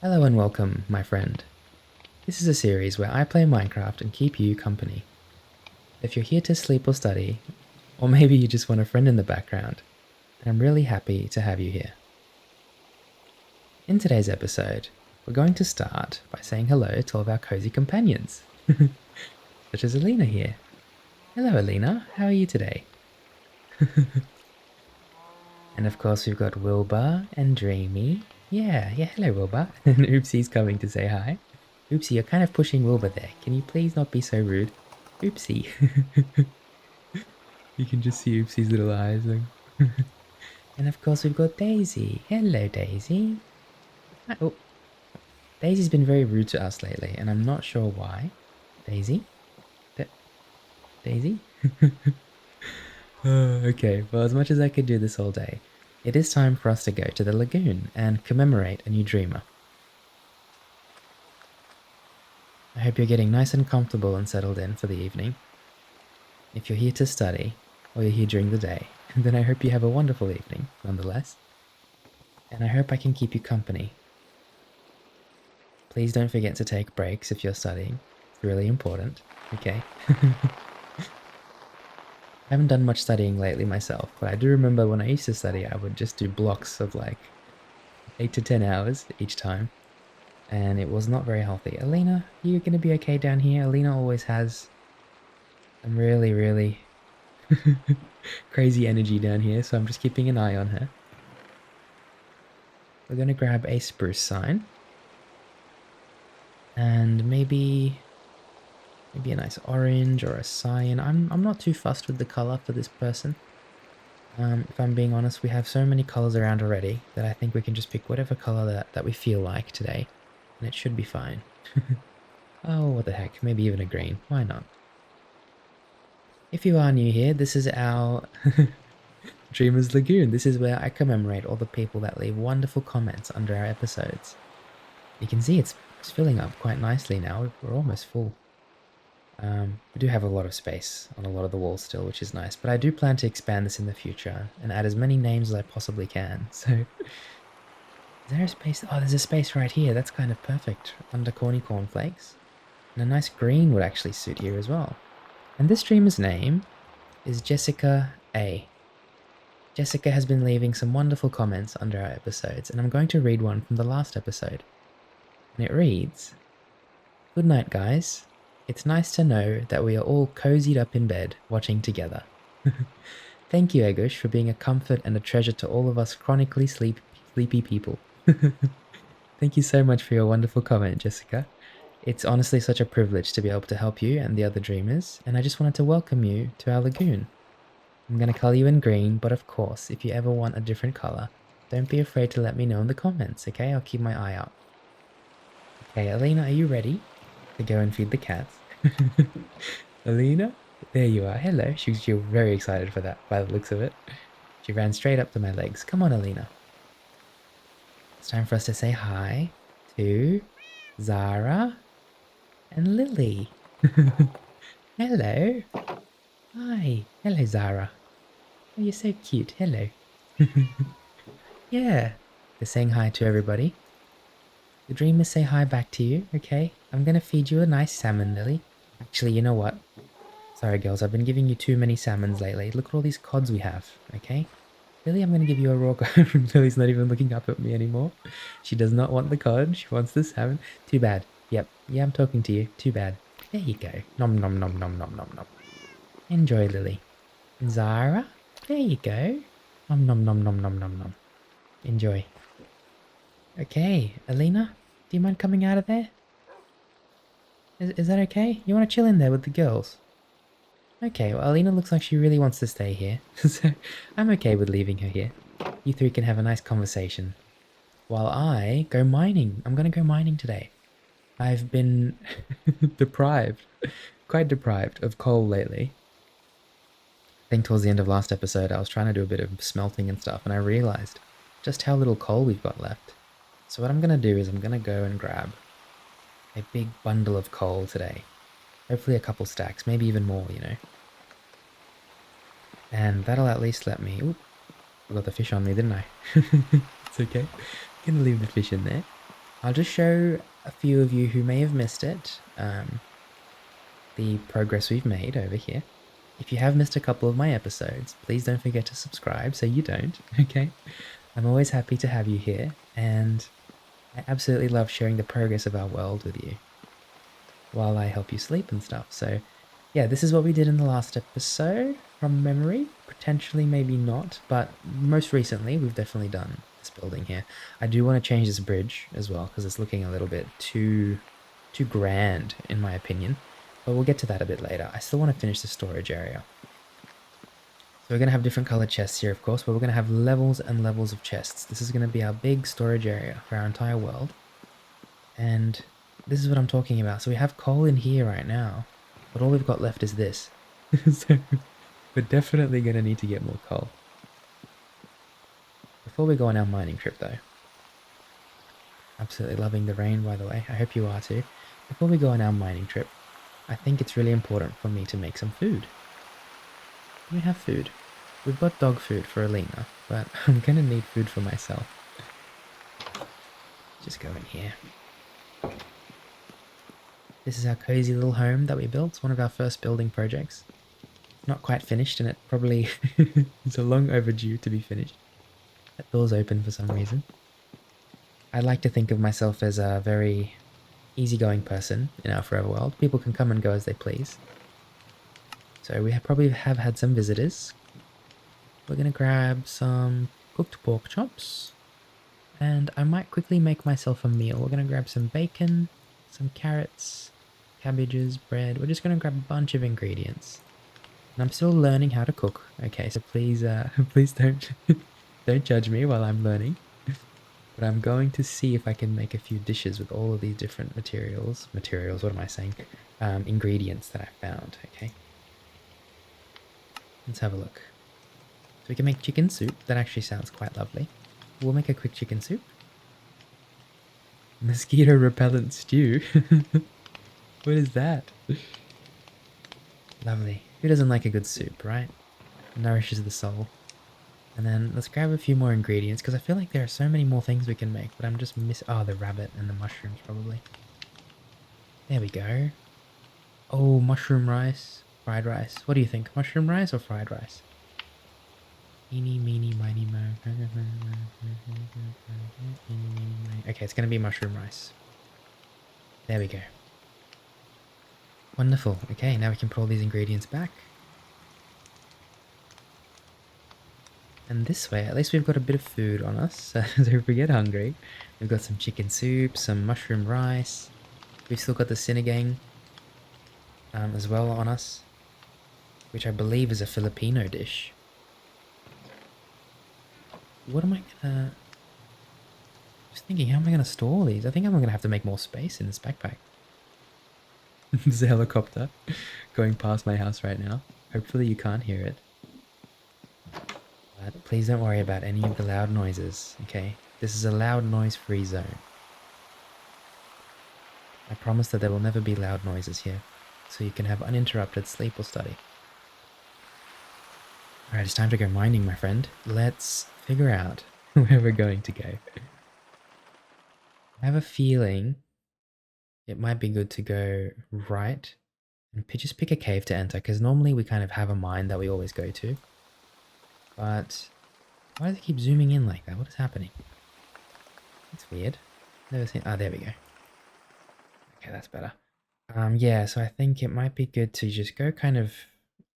Hello and welcome, my friend. This is a series where I play Minecraft and keep you company. If you're here to sleep or study, or maybe you just want a friend in the background, then I'm really happy to have you here. In today's episode, we're going to start by saying hello to all of our cozy companions, such as Alina here. Hello Alina, how are you today? And of course we've got Wilbur and Dreamy. Yeah, hello Wilbur. And Oopsie's coming to say hi. Oopsie, you're kind of pushing Wilbur there. Can you please not be so rude? Oopsie. You can just see Oopsie's little eyes. And of course we've got Daisy. Hello Daisy. Hi. Oh, Daisy's been very rude to us lately and I'm not sure why. Daisy? Daisy? Okay, well as much as I could do this all day, it is time for us to go to the lagoon and commemorate a new dreamer. I hope you're getting nice and comfortable and settled in for the evening. If you're here to study, or you're here during the day, then I hope you have a wonderful evening, nonetheless. And I hope I can keep you company. Please don't forget to take breaks if you're studying. It's really important, okay? I haven't done much studying lately myself, but I do remember when I used to study, I would just do blocks of like 8 to 10 hours each time. And it was not very healthy. Alina, are you going to be okay down here? Alina always has some really crazy energy down here, so I'm just keeping an eye on her. We're going to grab a spruce sign. And maybe a nice orange or a cyan. I'm not too fussed with the color for this person. If I'm being honest, we have so many colors around already that I think we can just pick whatever color that we feel like today. And it should be fine. Oh, what the heck, maybe even a green, why not? If you are new here, this is our Dreamer's Lagoon. This is where I commemorate all the people that leave wonderful comments under our episodes. You can see it's filling up quite nicely now, we're almost full. We do have a lot of space on a lot of the walls still, which is nice, but I do plan to expand this in the future and add as many names as I possibly can, so... Is there a space? Oh, there's a space right here. That's kind of perfect. Under corny cornflakes. And a nice green would actually suit here as well. And this streamer's name is Jessica A. Jessica has been leaving some wonderful comments under our episodes, and I'm going to read one from the last episode. And it reads, "Good night, guys. It's nice to know that we are all cozied up in bed watching together. Thank you, Egush, for being a comfort and a treasure to all of us chronically sleepy people." Thank you so much for your wonderful comment, Jessica. It's honestly such a privilege to be able to help you and the other dreamers, and I just wanted to welcome you to our lagoon. I'm going to color you in green, but of course, if you ever want a different color, don't be afraid to let me know in the comments, okay? I'll keep my eye out. Okay, Alina, are you ready to go and feed the cats? Alina? There you are. Hello. She's very excited for that, by the looks of it. She ran straight up to my legs. Come on, Alina. It's time for us to say hi to Zara and Lily. Hello. Hi. Hello, Zara. Oh, you're so cute. Hello. Yeah. They're saying hi to everybody. The dreamers say hi back to you, okay? I'm gonna feed you a nice salmon, Lily. Actually, you know what? Sorry, girls, I've been giving you too many salmons lately. Look at all these cods we have, okay? Lily, I'm going to give you a raw cod. Lily's not even looking up at me anymore. She does not want the cod. She wants the salmon. Too bad. Yep. Yeah, I'm talking to you. Too bad. There you go. Nom nom nom nom nom nom nom. Enjoy, Lily. And Zara? There you go. Nom nom nom nom nom nom nom. Enjoy. Okay. Alina, do you mind coming out of there? Is that okay? You want to chill in there with the girls? Okay, well, Alina looks like she really wants to stay here, so I'm okay with leaving her here. You three can have a nice conversation. While I go mining. I'm gonna go mining today. I've been quite deprived of coal lately. I think towards the end of last episode I was trying to do a bit of smelting and stuff, and I realized just how little coal we've got left. So what I'm gonna do is I'm gonna go and grab a big bundle of coal today. Hopefully a couple stacks, maybe even more, you know. And that'll at least let me... Oop, I got the fish on me, didn't I? It's okay. I'm gonna leave the fish in there. I'll just show a few of you who may have missed it, the progress we've made over here. If you have missed a couple of my episodes, please don't forget to subscribe so you don't, okay? I'm always happy to have you here, and I absolutely love sharing the progress of our world with you while I help you sleep and stuff. So, yeah, this is what we did in the last episode from memory. Potentially, maybe not, but most recently, we've definitely done this building here. I do want to change this bridge as well because it's looking a little bit too grand in my opinion. But we'll get to that a bit later. I still want to finish the storage area. So we're going to have different colored chests here, of course, but we're going to have levels and levels of chests. This is going to be our big storage area for our entire world. And this is what I'm talking about. So we have coal in here right now, but all we've got left is this. So we're definitely going to need to get more coal. Before we go on our mining trip though. Absolutely loving the rain, by the way. I hope you are too. Before we go on our mining trip, I think it's really important for me to make some food. We have food. We've got dog food for Alina, but I'm gonna need food for myself. Just go in here. This is our cozy little home that we built. It's one of our first building projects. Not quite finished, and it probably is a long overdue to be finished. That door's open for some reason. I like to think of myself as a very easygoing person in our forever world. People can come and go as they please. So we probably have had some visitors. We're going to grab some cooked pork chops. And I might quickly make myself a meal. We're going to grab some bacon, some carrots, cabbages, bread. We're just going to grab a bunch of ingredients. And I'm still learning how to cook. Okay, so please, please don't, don't judge me while I'm learning. But I'm going to see if I can make a few dishes with all of these different materials, what am I saying? Ingredients that I found, okay? Let's have a look. So we can make chicken soup. That actually sounds quite lovely. We'll make a quick chicken soup. Mosquito repellent stew. What is that? Lovely. Who doesn't like a good soup, right? Nourishes the soul. And then let's grab a few more ingredients because I feel like there are so many more things we can make, but I'm just missing... Oh, the rabbit and the mushrooms probably. There we go. Oh, mushroom rice. Fried rice. What do you think? Mushroom rice or fried rice? Eeny, meeny, miny, mo. Okay, it's going to be mushroom rice. There we go. Wonderful. Okay, now we can put all these ingredients back. And this way, at least we've got a bit of food on us, so if we get hungry, we've got some chicken soup, some mushroom rice. We've still got the sinigang as well on us, which I believe is a Filipino dish. What am I gonna... Just thinking, how am I gonna store all these? I think I'm gonna have to make more space in this backpack. There's a helicopter going past my house right now. Hopefully you can't hear it. But please don't worry about any of the loud noises, okay? This is a loud noise-free zone. I promise that there will never be loud noises here, so you can have uninterrupted sleep or study. Alright, it's time to go mining, my friend. Let's figure out where we're going to go. I have a feeling it might be good to go right and just pick a cave to enter, because normally we kind of have a mine that we always go to. But why do they keep zooming in like that? What is happening? That's weird. Never seen... Oh, there we go. Okay, that's better. Yeah, so I think it might be good to just go kind of,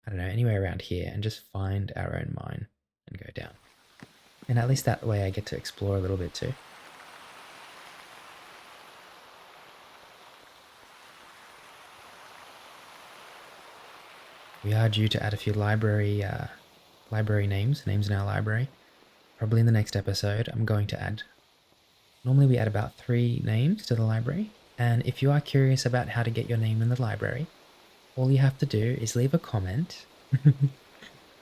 I don't know, anywhere around here and just find our own mine and go down. And at least that way I get to explore a little bit too. We are due to add a few library names in our library. Probably in the next episode, I'm going to add... Normally we add about 3 names to the library. And if you are curious about how to get your name in the library, all you have to do is leave a comment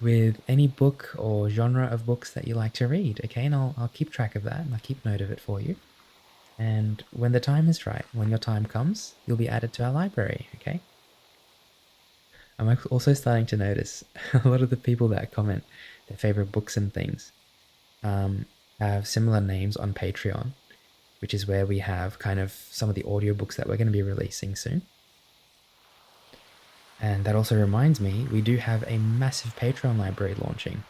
with any book or genre of books that you like to read, okay? And I'll keep track of that and I'll keep note of it for you. And when the time is right, when your time comes, you'll be added to our library, okay? I'm also starting to notice a lot of the people that comment their favorite books and things have similar names on Patreon. which is where we have kind of some of the audiobooks that we're going to be releasing soon. And that also reminds me, we do have a massive Patreon library launching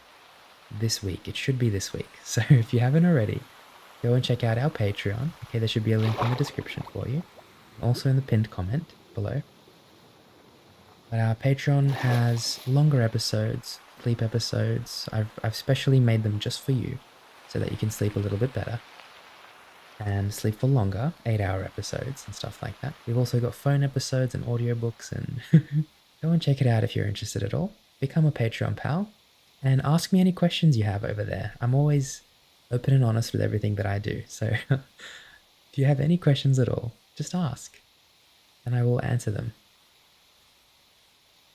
this week. It should be this week. So if you haven't already, go and check out our Patreon. Okay, there should be a link in the description for you. Also in the pinned comment below. But our Patreon has longer episodes, sleep episodes. I've specially made them just for you so that you can sleep a little bit better and sleep for longer, 8-hour episodes and stuff like that. We've also got phone episodes and audiobooks, and go and check it out if you're interested at all. Become a Patreon pal and ask me any questions you have over there. I'm always open and honest with everything that I do. So if you have any questions at all, just ask and I will answer them.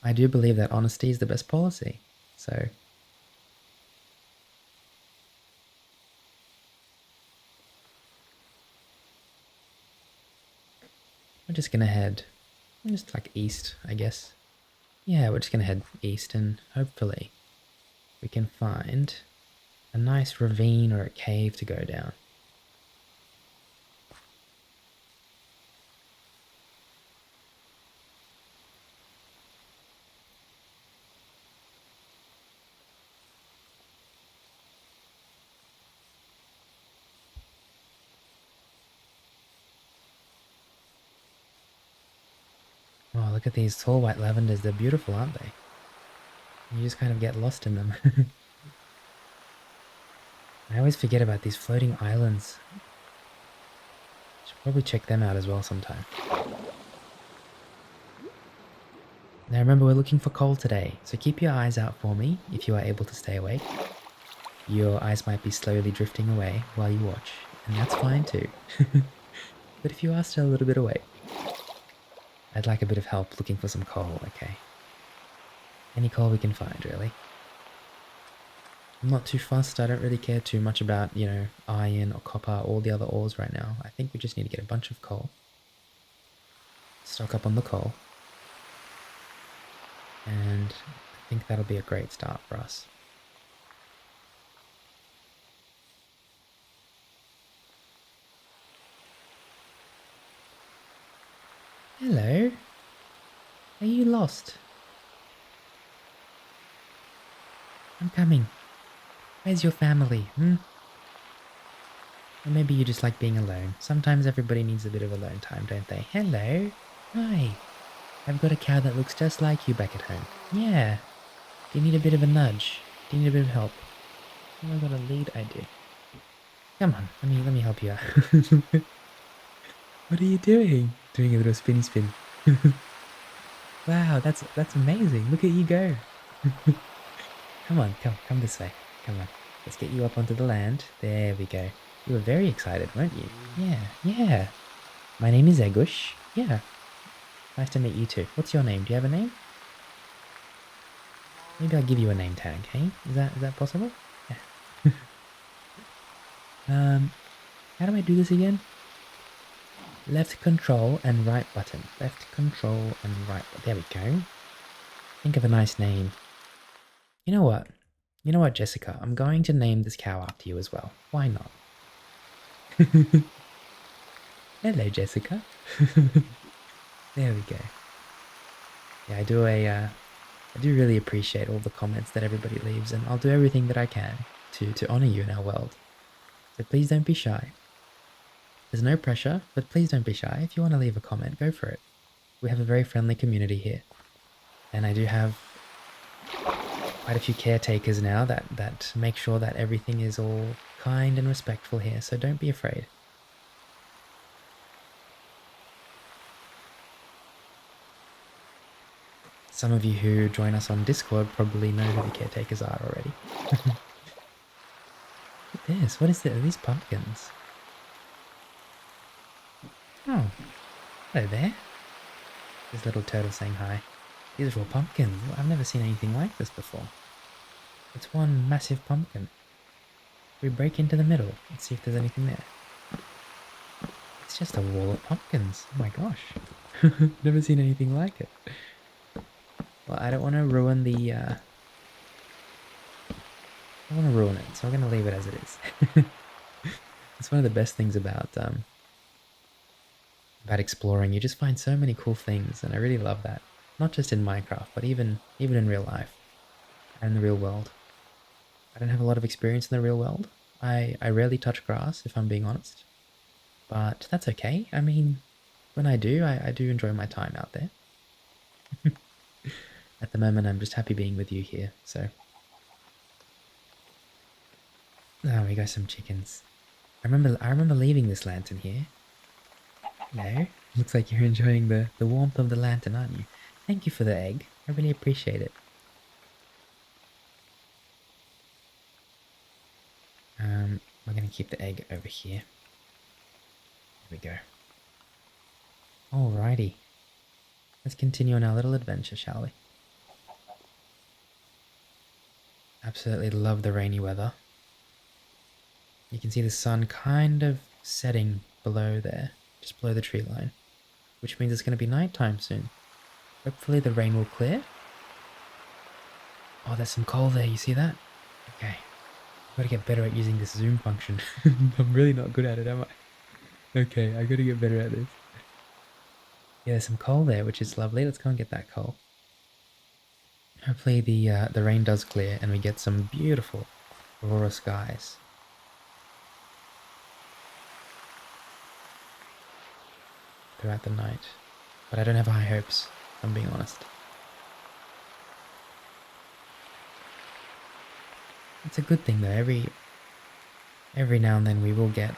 I do believe that honesty is the best policy. So we're just gonna head just like east, I guess. Yeah, we're just gonna head east and hopefully we can find a nice ravine or a cave to go down. Oh, look at these tall white lavenders. They're beautiful, aren't they? You just kind of get lost in them. I always forget about these floating islands. Should probably check them out as well sometime. Now remember, we're looking for coal today, so keep your eyes out for me if you are able to stay awake. Your eyes might be slowly drifting away while you watch, and that's fine too. But if you are still a little bit awake, I'd like a bit of help looking for some coal, okay? Any coal we can find, really. I'm not too fussed. I don't really care too much about, iron or copper, all the other ores right now. I think we just need to get a bunch of coal. Stock up on the coal. And I think that'll be a great start for us. Hello? Are you lost? I'm coming. Where's your family, Or maybe you just like being alone. Sometimes everybody needs a bit of alone time, don't they? Hello? Hi. I've got a cow that looks just like you back at home. Yeah. Do you need a bit of a nudge? Do you need a bit of help? Have I got a lead? I do. Come on, let me help you out. What are you doing? Doing a little spinny spin. Wow, that's amazing. Look at you go. Come on, come this way. Come on. Let's get you up onto the land. There we go. You were very excited, weren't you? Yeah. My name is Egush. Yeah. Nice to meet you too. What's your name? Do you have a name? Maybe I'll give you a name tag, hey? Is that possible? Yeah. How do I do this again? Left control and right button. Left control and right button. There we go. Think of a nice name. You know what? Jessica? I'm going to name this cow after you as well. Why not? Hello, Jessica. There we go. Yeah, I do really appreciate all the comments that everybody leaves, and I'll do everything that I can to honor you in our world. So please don't be shy. There's no pressure, but please don't be shy. If you want to leave a comment, go for it. We have a very friendly community here. And I do have quite a few caretakers now that make sure that everything is all kind and respectful here, so don't be afraid. Some of you who join us on Discord probably know who the caretakers are already. Look at this. What is it? Are these pumpkins? Oh, hello there. This little turtle saying hi. These are all pumpkins. I've never seen anything like this before. It's one massive pumpkin. We break into the middle and see if there's anything there. It's just a wall of pumpkins. Oh my gosh. Never seen anything like it. Well, I don't want to ruin the, I don't want to ruin it, so I'm going to leave it as it is. It's one of the best things about exploring. You just find so many cool things, and I really love that. Not just in Minecraft, but even in real life and in the real world. I don't have a lot of experience in the real world. I rarely touch grass, if I'm being honest. But that's okay. I mean, when I do, I do enjoy my time out there. At the moment, I'm just happy being with you here, so... Oh, we got some chickens. I remember leaving this lantern here. Hello. Looks like you're enjoying the warmth of the lantern, aren't you? Thank you for the egg. I really appreciate it. We're gonna keep the egg over here. There we go. Alrighty. Let's continue on our little adventure, shall we? Absolutely love the rainy weather. You can see the sun kind of setting below there, just below the tree line, which means it's going to be nighttime soon. Hopefully the rain will clear. Oh, there's some coal there, you see that? Okay. I've got to get better at using this zoom function. I'm really not good at it, am I? Okay, I got to get better at this. Yeah, there's some coal there, which is lovely. Let's go and get that coal. Hopefully the rain does clear and we get some beautiful aurora skies. Throughout the night. But I don't have high hopes, if I'm being honest. It's a good thing though, every now and then we will get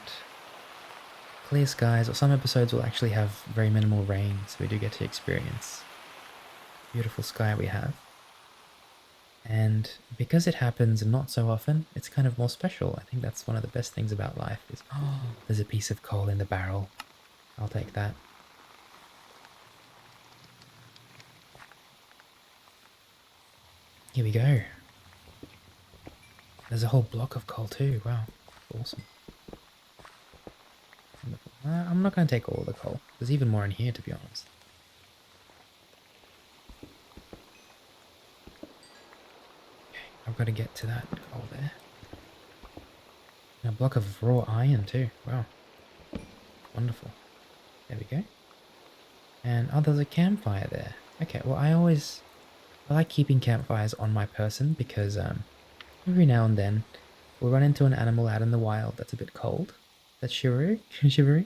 clear skies, or some episodes will actually have very minimal rain, so we do get to experience the beautiful sky we have. And because it happens not so often, it's kind of more special. I think that's one of the best things about life is, oh, there's a piece of coal in the barrel. I'll take that. Here we go. There's a whole block of coal too. Wow, awesome. I'm not going to take all of the coal. There's even more in here, to be honest. Okay, I've got to get to that coal there. And a block of raw iron too. Wow. Wonderful. There we go. And oh, there's a campfire there. Okay, well I like keeping campfires on my person because every now and then we'll run into an animal out in the wild that's a bit cold. That's shivering. Shivering.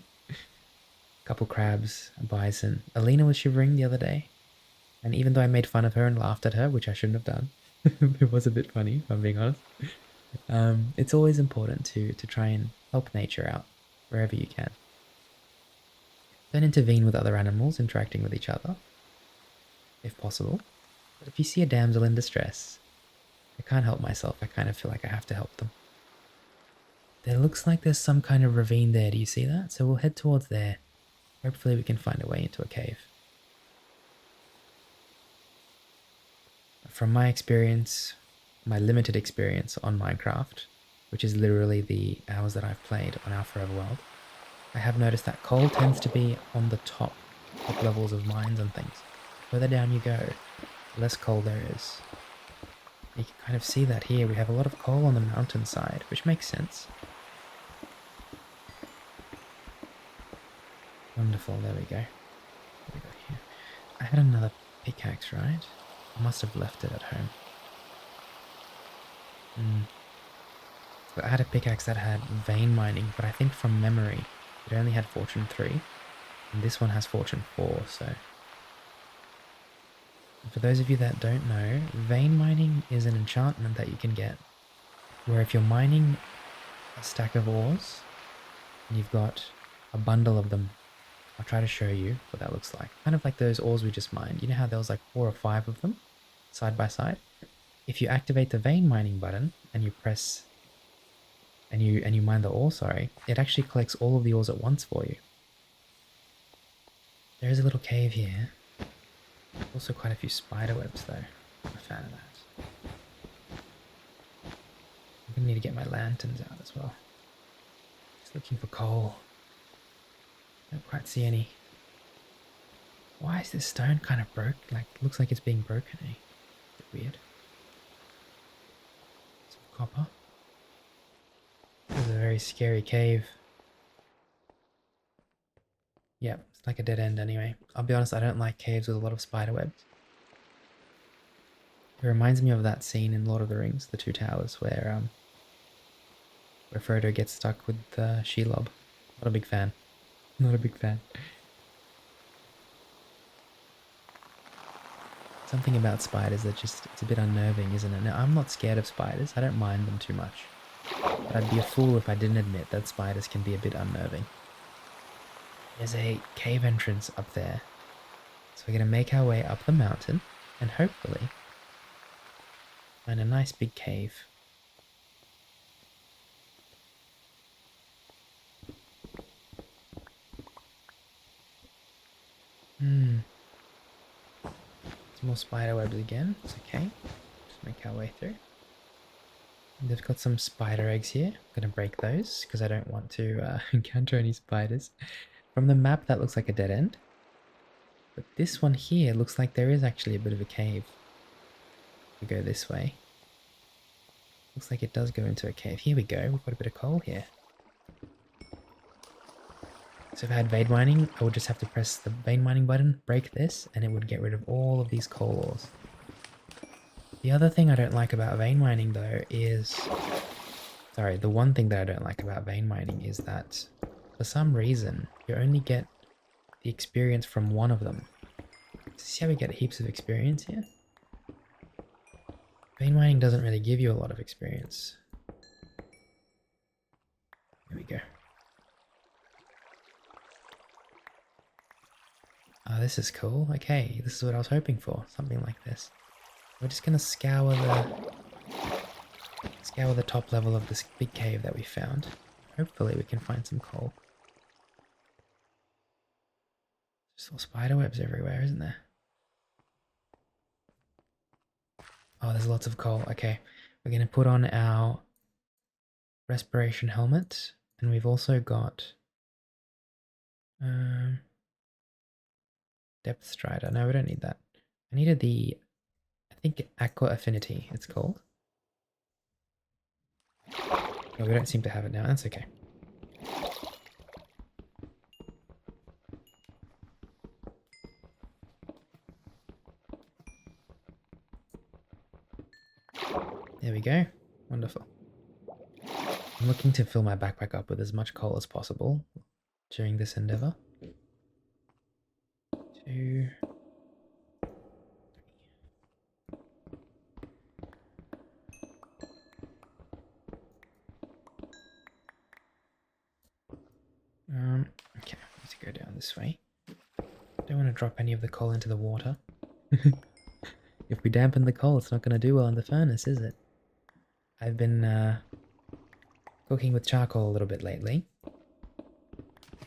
Couple crabs, a bison. Alina was shivering the other day. And even though I made fun of her and laughed at her, which I shouldn't have done, it was a bit funny, if I'm being honest. It's always important to try and help nature out wherever you can. Don't intervene with other animals interacting with each other, if possible. But if you see a damsel in distress, I can't help myself. I kind of feel like I have to help them. There looks like there's some kind of ravine there. Do you see that? So we'll head towards there. Hopefully we can find a way into a cave. From my experience, my limited experience on Minecraft, which is literally the hours that I've played on our Forever World, I have noticed that coal tends to be on the top levels of mines and things. Further down you go, the less coal there is. You can kind of see that here. We have a lot of coal on the mountainside, which makes sense. Wonderful, there we go. What do we got here? I had another pickaxe, right? I must have left it at home. But I had a pickaxe that had vein mining, but I think from memory it only had fortune 3. And this one has fortune 4, so... For those of you that don't know, vein mining is an enchantment that you can get, where if you're mining a stack of ores, and you've got a bundle of them, I'll try to show you what that looks like. Kind of like those ores we just mined. You know how there was like 4 or 5 of them, side by side? If you activate the vein mining button, and you press... and you mine the ore, sorry, it actually collects all of the ores at once for you. There is a little cave here. Also quite a few spider webs though. I'm a fan of that. I'm gonna need to get my lanterns out as well. Just looking for coal. Don't quite see any. Why is this stone kind of broke? Like, looks like it's being broken, eh? Bit weird. Some copper. This is a very scary cave. Yeah, it's like a dead end anyway. I'll be honest, I don't like caves with a lot of spider webs. It reminds me of that scene in Lord of the Rings, The Two Towers, where Frodo gets stuck with Shelob. Not a big fan. Not a big fan. Something about spiders that just, it's a bit unnerving, isn't it? Now, I'm not scared of spiders. I don't mind them too much. But I'd be a fool if I didn't admit that spiders can be a bit unnerving. There's a cave entrance up there. So we're going to make our way up the mountain and hopefully find a nice big cave. Some more spider webs again. It's okay. Just make our way through. And they've got some spider eggs here. I'm going to break those because I don't want to encounter any spiders. From the map, that looks like a dead end. But this one here looks like there is actually a bit of a cave. We go this way. Looks like it does go into a cave. Here we go. We've got a bit of coal here. So if I had vein mining, I would just have to press the vein mining button, break this, and it would get rid of all of these coal ores. The other thing I don't like about vein mining though is... Sorry, the one thing that I don't like about vein mining is that for some reason, you only get the experience from one of them. See how we get heaps of experience here? Vein mining doesn't really give you a lot of experience. There we go. Oh, this is cool. Okay, this is what I was hoping for. Something like this. We're just gonna scour the top level of this big cave that we found. Hopefully we can find some coal. Just all spider webs everywhere, isn't there? Oh, there's lots of coal. Okay, we're gonna put on our respiration helmet, and we've also got depth strider. No, we don't need that. I needed the, I think aqua affinity it's called. Oh, we don't seem to have it now. That's okay. There we go. Wonderful. I'm looking to fill my backpack up with as much coal as possible during this endeavor. 2. Okay, need to go down this way. Don't want to drop any of the coal into the water. If we dampen the coal, it's not going to do well in the furnace, is it? I've been cooking with charcoal a little bit lately.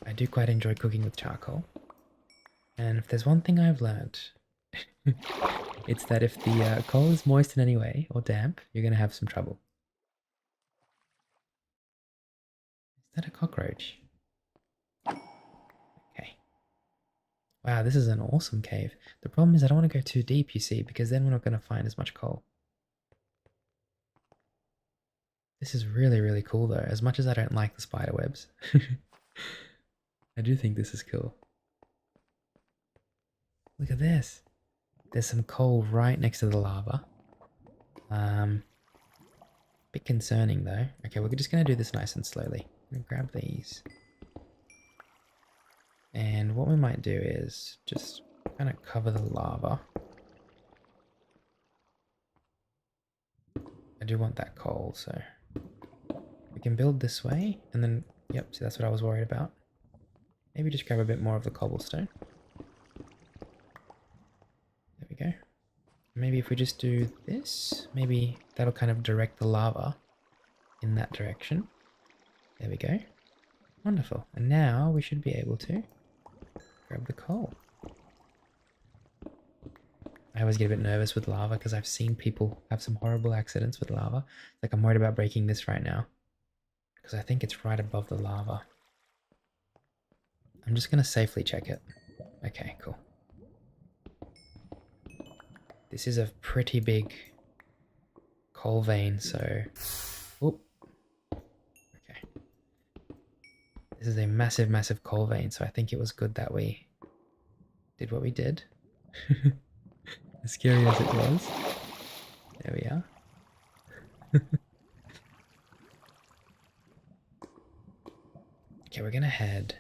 I do quite enjoy cooking with charcoal. And if there's one thing I've learned, it's that if the coal is moist in any way or damp, you're going to have some trouble. Is that a cockroach? Okay. Wow, this is an awesome cave. The problem is I don't want to go too deep, you see, because then we're not going to find as much coal. This is really, really cool though, as much as I don't like the spider webs. I do think this is cool. Look at this. There's some coal right next to the lava. Bit concerning though. Okay, we're just going to do this nice and slowly. I'm going to grab these. And what we might do is just kind of cover the lava. I do want that coal, so we can build this way, and then, yep, see that's what I was worried about. Maybe just grab a bit more of the cobblestone. There we go. Maybe if we just do this, maybe that'll kind of direct the lava in that direction. There we go. Wonderful. And now we should be able to grab the coal. I always get a bit nervous with lava because I've seen people have some horrible accidents with lava. Like I'm worried about breaking this right now because I think it's right above the lava. I'm just going to safely check it. Okay, cool. This is a pretty big coal vein, so... Oop. Okay. This is a massive, massive coal vein, so I think it was good that we did what we did. As scary as it was. There we are. Okay, we're gonna head.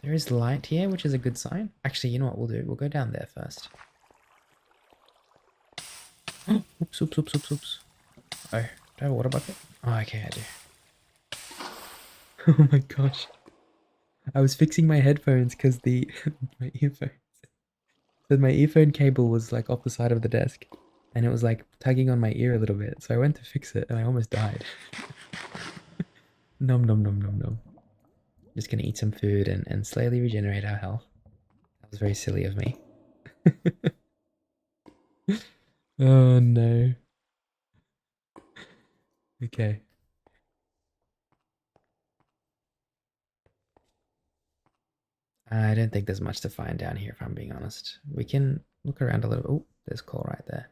There is light here, which is a good sign. Actually, you know what we'll do? We'll go down there first. Oops, oops, oops, oops, oops. Oh, do I have a water bucket? Oh, okay, I do. Oh my gosh. I was fixing my headphones because the my earphone. So my earphone cable was like off the side of the desk, and it was like tugging on my ear a little bit. So I went to fix it, and I almost died. Nom nom nom nom nom. Just gonna eat some food and slowly regenerate our health. That was very silly of me. Oh no. Okay. I don't think there's much to find down here, if I'm being honest. We can look around a little. Oh, there's coal right there.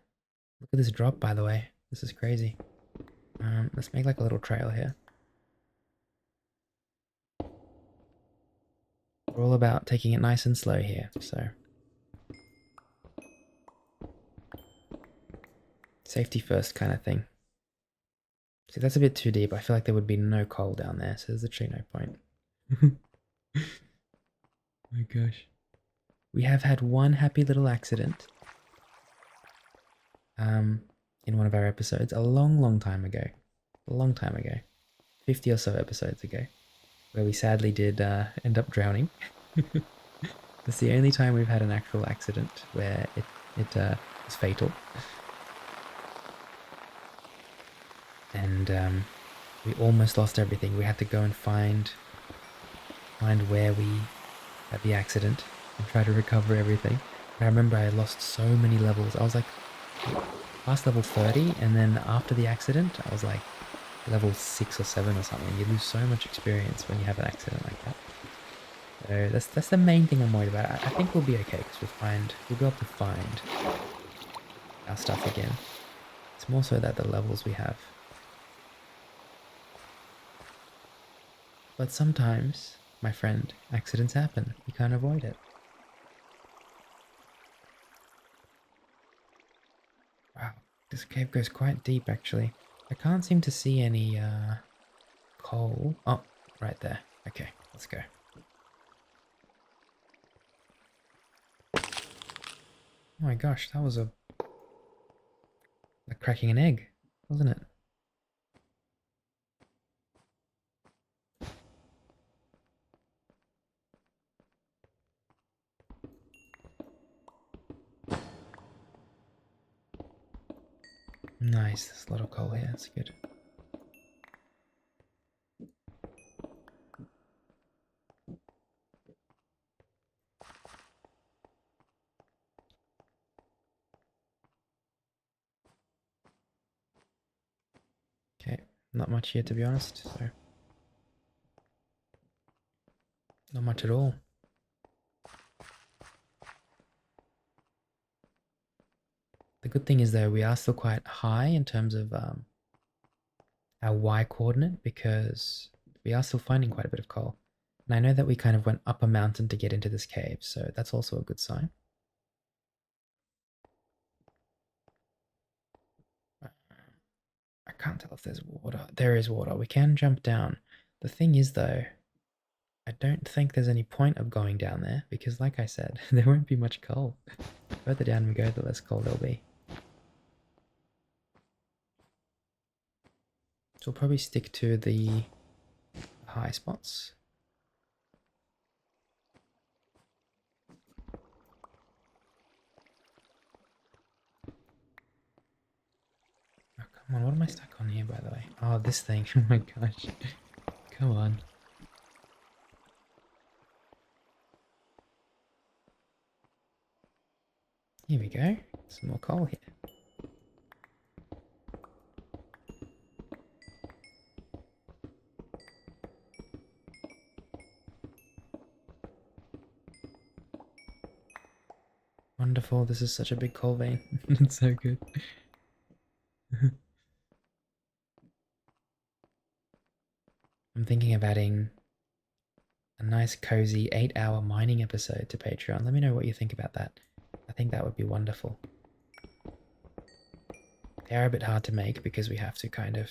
Look at this drop, by the way. This is crazy. Let's make like a little trail here. We're all about taking it nice and slow here, so. Safety first kind of thing. See, that's a bit too deep. I feel like there would be no coal down there, so there's literally no point. My gosh. We have had one happy little accident. In one of our episodes, a long, long time ago. A long time ago. 50 or so episodes ago. Where we sadly did end up drowning. That's the only time we've had an actual accident where it was fatal. And we almost lost everything. We had to go and find where we had the accident and try to recover everything. I remember I lost so many levels. I was like past level 30, and then after the accident, I was like level 6 or 7 or something. You lose so much experience when you have an accident like that. So that's the main thing I'm worried about. I think we'll be okay because we'll be able to find our stuff again. It's more so that the levels we have. But sometimes, my friend, accidents happen. You can't avoid it. Wow, this cave goes quite deep actually. I can't seem to see any coal. Oh, right there. Okay, let's go. Oh my gosh, that was like cracking an egg, wasn't it? Nice, there's a lot of coal here, that's good. Okay, not much here to be honest, so not much at all. The good thing is though, we are still quite high in terms of our Y coordinate because we are still finding quite a bit of coal. And I know that we kind of went up a mountain to get into this cave, so that's also a good sign. I can't tell if there's water. There is water. We can jump down. The thing is though, I don't think there's any point of going down there because like I said, there won't be much coal. The further down we go, the less coal there'll be. So we'll probably stick to the high spots. Oh, come on, what am I stuck on here by the way? Oh, this thing. Oh my gosh. Come on. Here we go. Some more coal here. Wonderful. This is such a big coal vein. It's so good. I'm thinking of adding a nice cozy 8-hour mining episode to Patreon. Let me know what you think about that. I think that would be wonderful. They are a bit hard to make because we have to kind of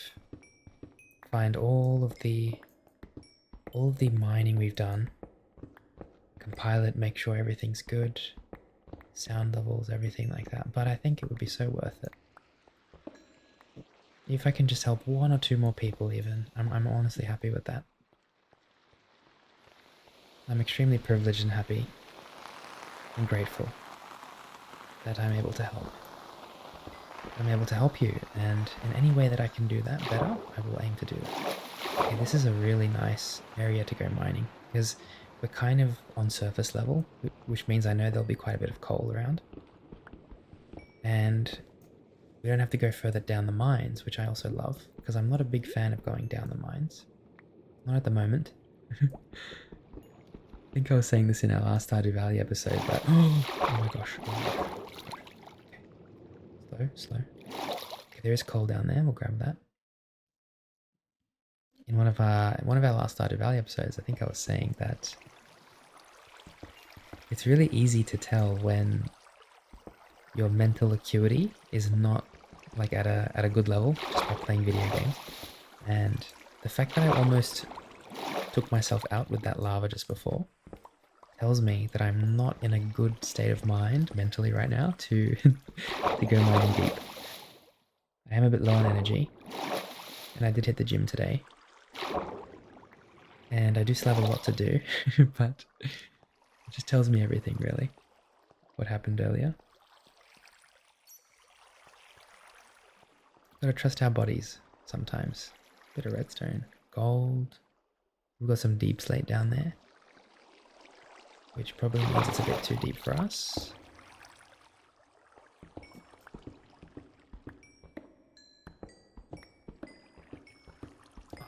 find all of the mining we've done, compile it, make sure everything's good, sound levels, everything like that. But I think it would be so worth it. If I can just help 1 or 2 more people even, I'm honestly happy with that. I'm extremely privileged and happy and grateful that I'm able to help. I'm able to help you, and in any way that I can do that better, I will aim to do it. Okay, this is a really nice area to go mining, because we're kind of on surface level, which means I know there'll be quite a bit of coal around. And we don't have to go further down the mines, which I also love, because I'm not a big fan of going down the mines. Not at the moment. I think I was saying this in our last Stardew Valley episode, but oh my gosh. Okay. Slow. Okay, there is coal down there. We'll grab that. In one of our last Stardew Valley episodes, I think I was saying that it's really easy to tell when your mental acuity is not like at a good level just by playing video games. And the fact that I almost took myself out with that lava just before tells me that I'm not in a good state of mind mentally right now to to go mining deep. I am a bit low on energy, and I did hit the gym today, and I do still have a lot to do, but it just tells me everything really, what happened earlier. Gotta trust our bodies sometimes. Bit of redstone, gold. We've got some deep slate down there, which probably means it's a bit too deep for us.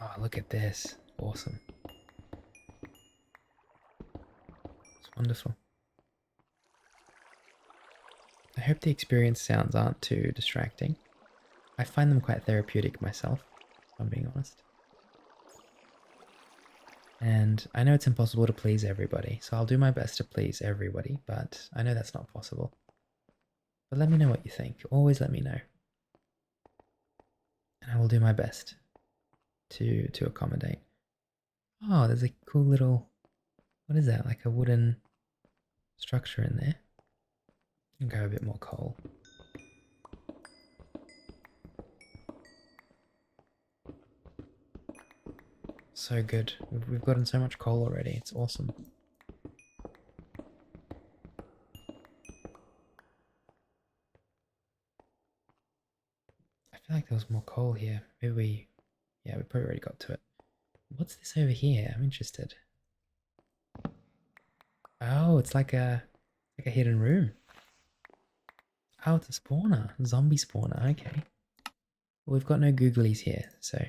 Oh, look at this. Awesome. It's wonderful. I hope the experience sounds aren't too distracting. I find them quite therapeutic myself, if I'm being honest. And I know it's impossible to please everybody, so I'll do my best to please everybody, but I know that's not possible. But let me know what you think. Always let me know. And I will do my best to accommodate. Oh, there's a cool little... What is that? Like a wooden structure in there. And grab a bit more coal. So good. We've gotten so much coal already. It's awesome. I feel like there was more coal here. Maybe we... Yeah, we probably already got to it. What's this over here? I'm interested. Oh, it's like a hidden room. Oh, it's a spawner. Zombie spawner. Okay. Well, we've got no googlies here, so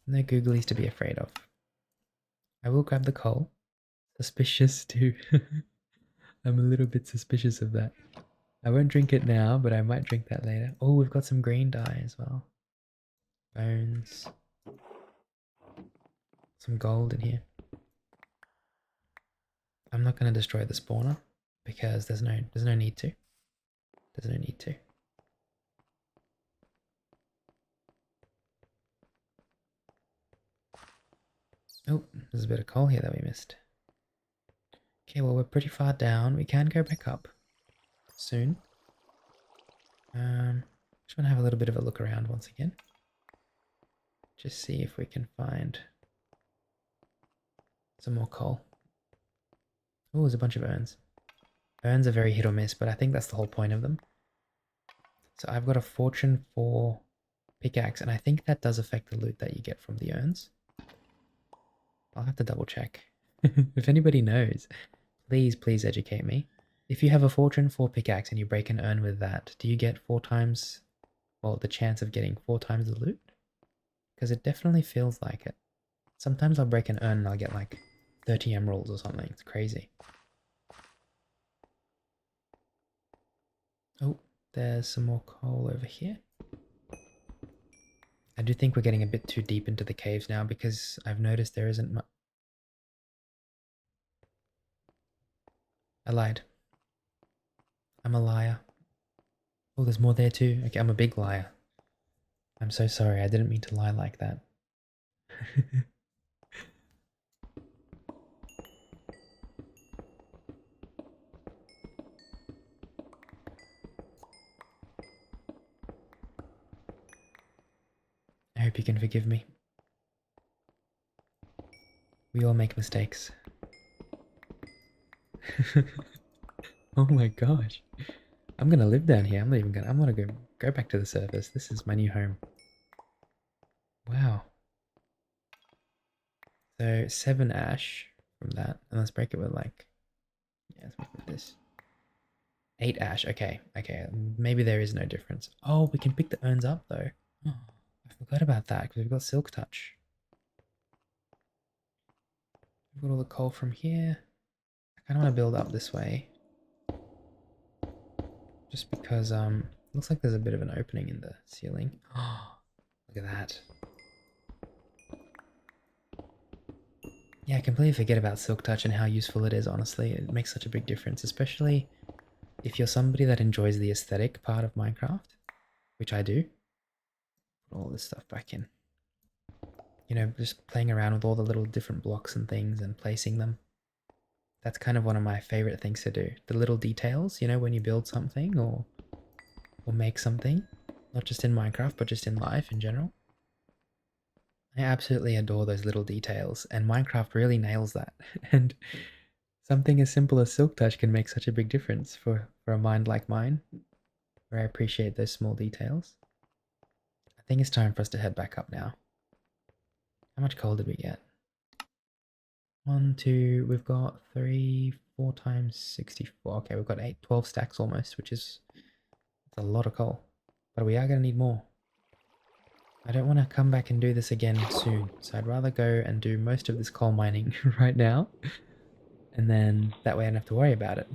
no googlies to be afraid of. I will grab the coal. Suspicious too. I'm a little bit suspicious of that. I won't drink it now, but I might drink that later. Oh, we've got some green dye as well. Bones. Some gold in here. I'm not going to destroy the spawner because there's no need to. There's no need to. Oh, there's a bit of coal here that we missed. Okay, well, we're pretty far down. We can go back up soon. Just want to have a little bit of a look around once again. Just see if we can find some more coal. Oh, there's a bunch of urns. Urns are very hit or miss, but I think that's the whole point of them. So I've got a fortune 4 pickaxe, and I think that does affect the loot that you get from the urns. I'll have to double check. If anybody knows, please educate me. If you have a fortune 4 pickaxe and you break an urn with that, do you get 4 times, well, the chance of getting 4 times the loot? Because it definitely feels like it. Sometimes I'll break an urn and I'll get like 30 emeralds or something. It's crazy. Oh, there's some more coal over here. I do think we're getting a bit too deep into the caves now because I've noticed there isn't much. I lied. I'm a liar. Oh, there's more there too. Okay, I'm a big liar. I'm so sorry. I didn't mean to lie like that. I hope you can forgive me. We all make mistakes. Oh my gosh. I'm gonna live down here. I'm gonna go back to the surface. This is my new home. Wow. So 7 ash from that. And let's break it with like, yeah, let's break it with this. 8 ash. Okay. Okay. Maybe there is no difference. Oh, we can pick the urns up though. Oh, I forgot about that because we've got silk touch. We've got all the coal from here. I kind of want to build up this way. Just because, looks like there's a bit of an opening in the ceiling. Oh, look at that. Yeah, I completely forget about silk touch and how useful it is, honestly. It makes such a big difference, especially if you're somebody that enjoys the aesthetic part of Minecraft, which I do. Put all this stuff back in. You know, just playing around with all the little different blocks and things and placing them. That's kind of one of my favorite things to do. The little details, you know, when you build something or make something, not just in Minecraft, but just in life in general. I absolutely adore those little details, and Minecraft really nails that. And something as simple as silk touch can make such a big difference for a mind like mine, where I appreciate those small details. I think it's time for us to head back up now. How much coal did we get? 1, 2, we've got 3, 4 times 64. Okay, we've got 12 stacks almost, which is a lot of coal. But we are going to need more. I don't want to come back and do this again soon, so I'd rather go and do most of this coal mining right now, and then that way I don't have to worry about it.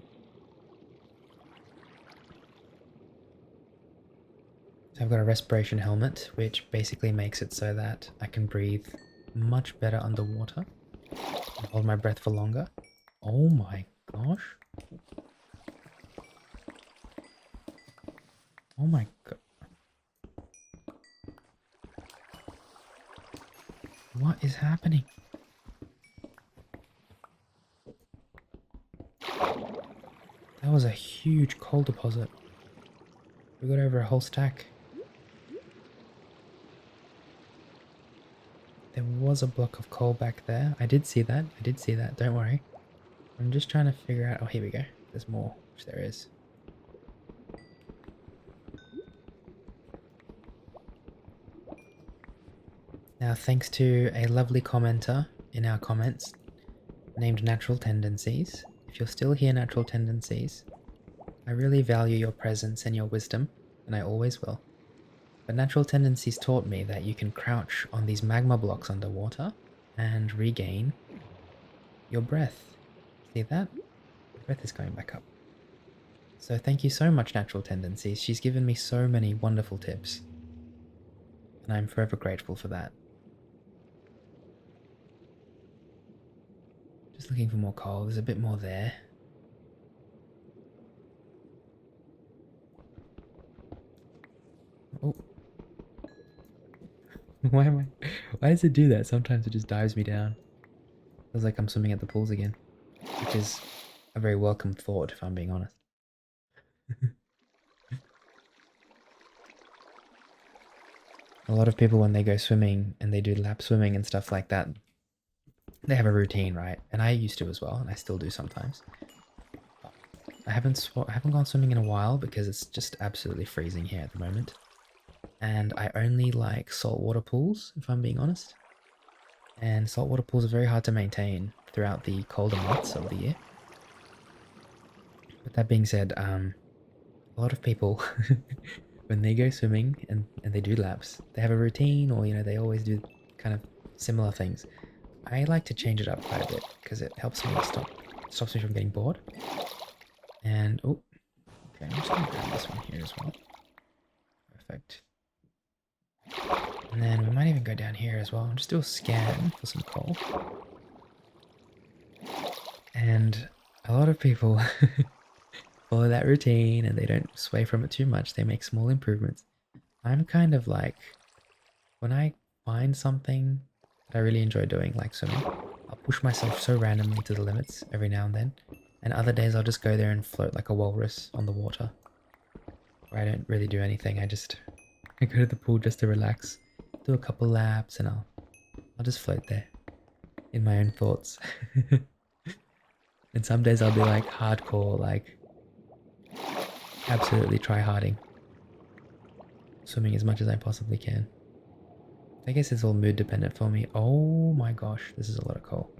So I've got a respiration helmet, which basically makes it so that I can breathe much better underwater and hold my breath for longer. Oh my gosh. Oh my god. What is happening? That was a huge coal deposit. We got over a whole stack. There was a block of coal back there. I did see that. I did see that. Don't worry. I'm just trying to figure out... Oh, here we go. There's more, which there is. Now, thanks to a lovely commenter in our comments named Natural Tendencies. If you're still here, Natural Tendencies, I really value your presence and your wisdom, and I always will. But Natural Tendencies taught me that you can crouch on these magma blocks underwater and regain your breath. See that? My breath is going back up. So thank you so much, Natural Tendencies. She's given me so many wonderful tips, and I'm forever grateful for that. Just looking for more coal. There's a bit more there. Oh. Why does it do that? Sometimes it just dives me down. Feels like I'm swimming at the pools again. Which is a very welcome thought, if I'm being honest. A lot of people, when they go swimming and they do lap swimming and stuff like that, they have a routine, right? And I used to as well, and I still do sometimes. I haven't gone swimming in a while because it's just absolutely freezing here at the moment. And I only like saltwater pools, if I'm being honest. And saltwater pools are very hard to maintain throughout the colder months of the year. But that being said, a lot of people, when they go swimming and they do laps, they have a routine, or, you know, they always do kind of similar things. I like to change it up quite a bit because it helps me stops me from getting bored. And, oh, okay, I'm just going to grab this one here as well. Perfect. And then we might even go down here as well. Just do a scan for some coal. And a lot of people follow that routine and they don't sway from it too much. They make small improvements. I'm kind of like, when I find something that I really enjoy doing, like swimming, I'll push myself so randomly to the limits every now and then. And other days I'll just go there and float like a walrus on the water. Where I don't really do anything. I go to the pool just to relax, do a couple laps, and I'll just float there in my own thoughts. And some days I'll be like hardcore, like absolutely try-harding, swimming as much as I possibly can. I guess it's all mood dependent for me. Oh my gosh, this is a lot of coal.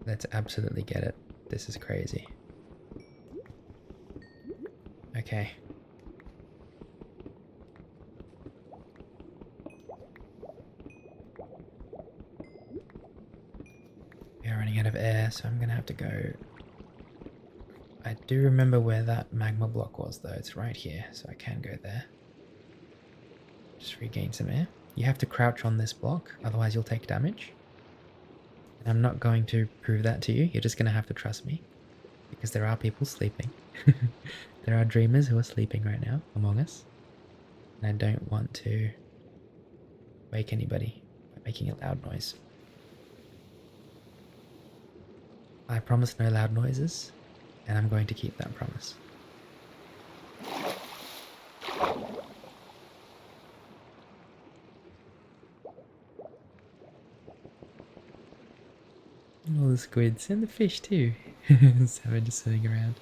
Let's absolutely get it. This is crazy. Okay. We are running out of air, so I'm gonna have to go. I do remember where that magma block was though. It's right here, so I can go there. Just regain some air. You have to crouch on this block, otherwise you'll take damage. And I'm not going to prove that to you. You're just gonna have to trust me. Because there are people sleeping. There are dreamers who are sleeping right now among us. And I don't want to wake anybody by making a loud noise. I promise no loud noises, and I'm going to keep that promise. All the squids and the fish too. Seven just sitting around.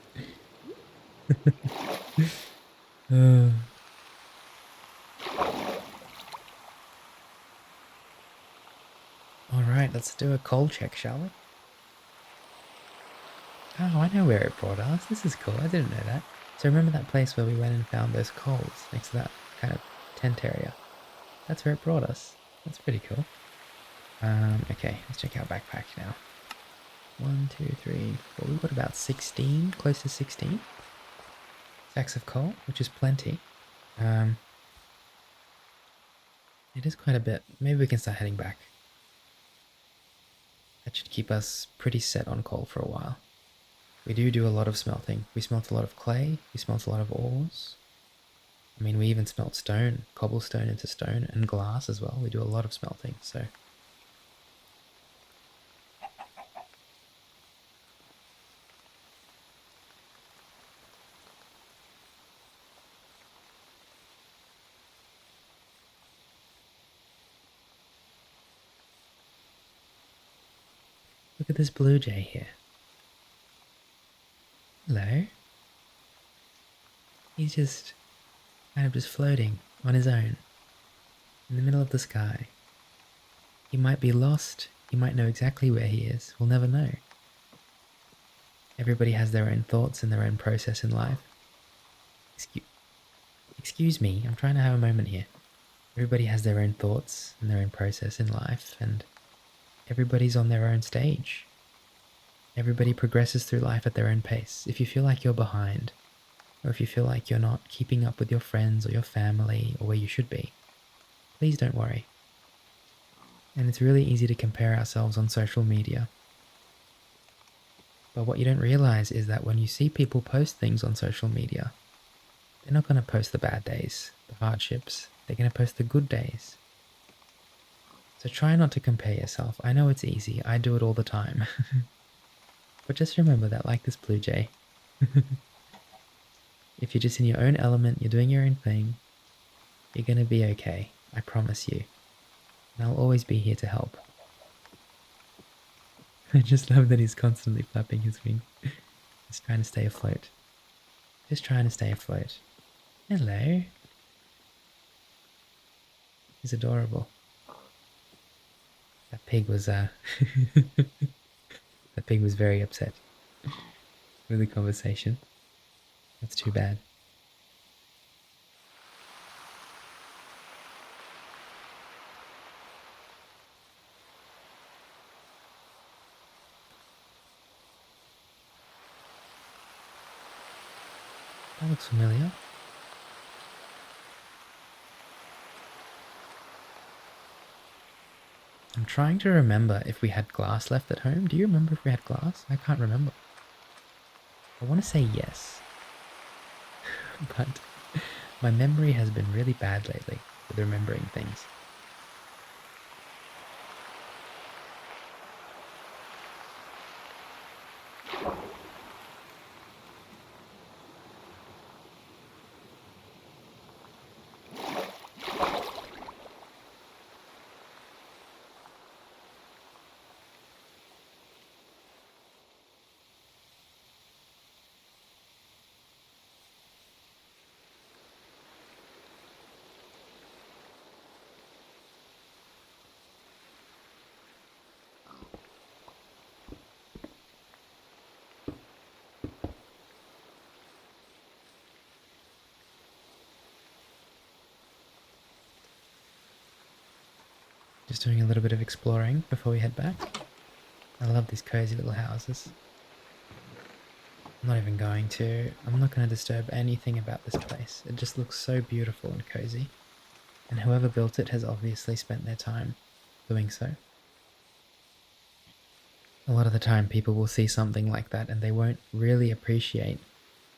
Alright, let's do a coal check, shall we? Oh, I know where it brought us. This is cool. I didn't know that. So remember that place where we went and found those coals next to that kind of tent area? That's where it brought us. That's pretty cool. Okay, let's check our backpack now. 1, 2, 3, 4. We've got about 16, close to 16 sacks of coal, which is plenty. It is quite a bit. Maybe we can start heading back. That should keep us pretty set on coal for a while. We do a lot of smelting. We smelt a lot of clay. We smelt a lot of ores. I mean, we even smelt stone, cobblestone into stone, and glass as well. We do a lot of smelting, so... Look at this blue jay here. Hello. He's just kind of just floating on his own in the middle of the sky. He might be lost. He might know exactly where he is. We'll never know. Everybody has their own thoughts and their own process in life. Excuse me, I'm trying to have a moment here. Everybody has their own thoughts and their own process in life, and everybody's on their own stage. Everybody progresses through life at their own pace. If you feel like you're behind, or if you feel like you're not keeping up with your friends or your family or where you should be, please don't worry. And it's really easy to compare ourselves on social media. But what you don't realize is that when you see people post things on social media, they're not going to post the bad days, the hardships. They're going to post the good days. So try not to compare yourself. I know it's easy. I do it all the time. But just remember that, like this blue jay, if you're just in your own element, you're doing your own thing, you're going to be okay. I promise you. And I'll always be here to help. I just love that he's constantly flapping his wing. He's trying to stay afloat. Just trying to stay afloat. Hello. He's adorable. That pig was that pig was very upset with the conversation. That's too bad. That looks familiar. I'm trying to remember if we had glass left at home. Do you remember if we had glass? I can't remember. I want to say yes, but my memory has been really bad lately with remembering things. Just doing a little bit of exploring before we head back. I love these cozy little houses. I'm not even going to. I'm not going to disturb anything about this place. It just looks so beautiful and cozy. And whoever built it has obviously spent their time doing so. A lot of the time people will see something like that and they won't really appreciate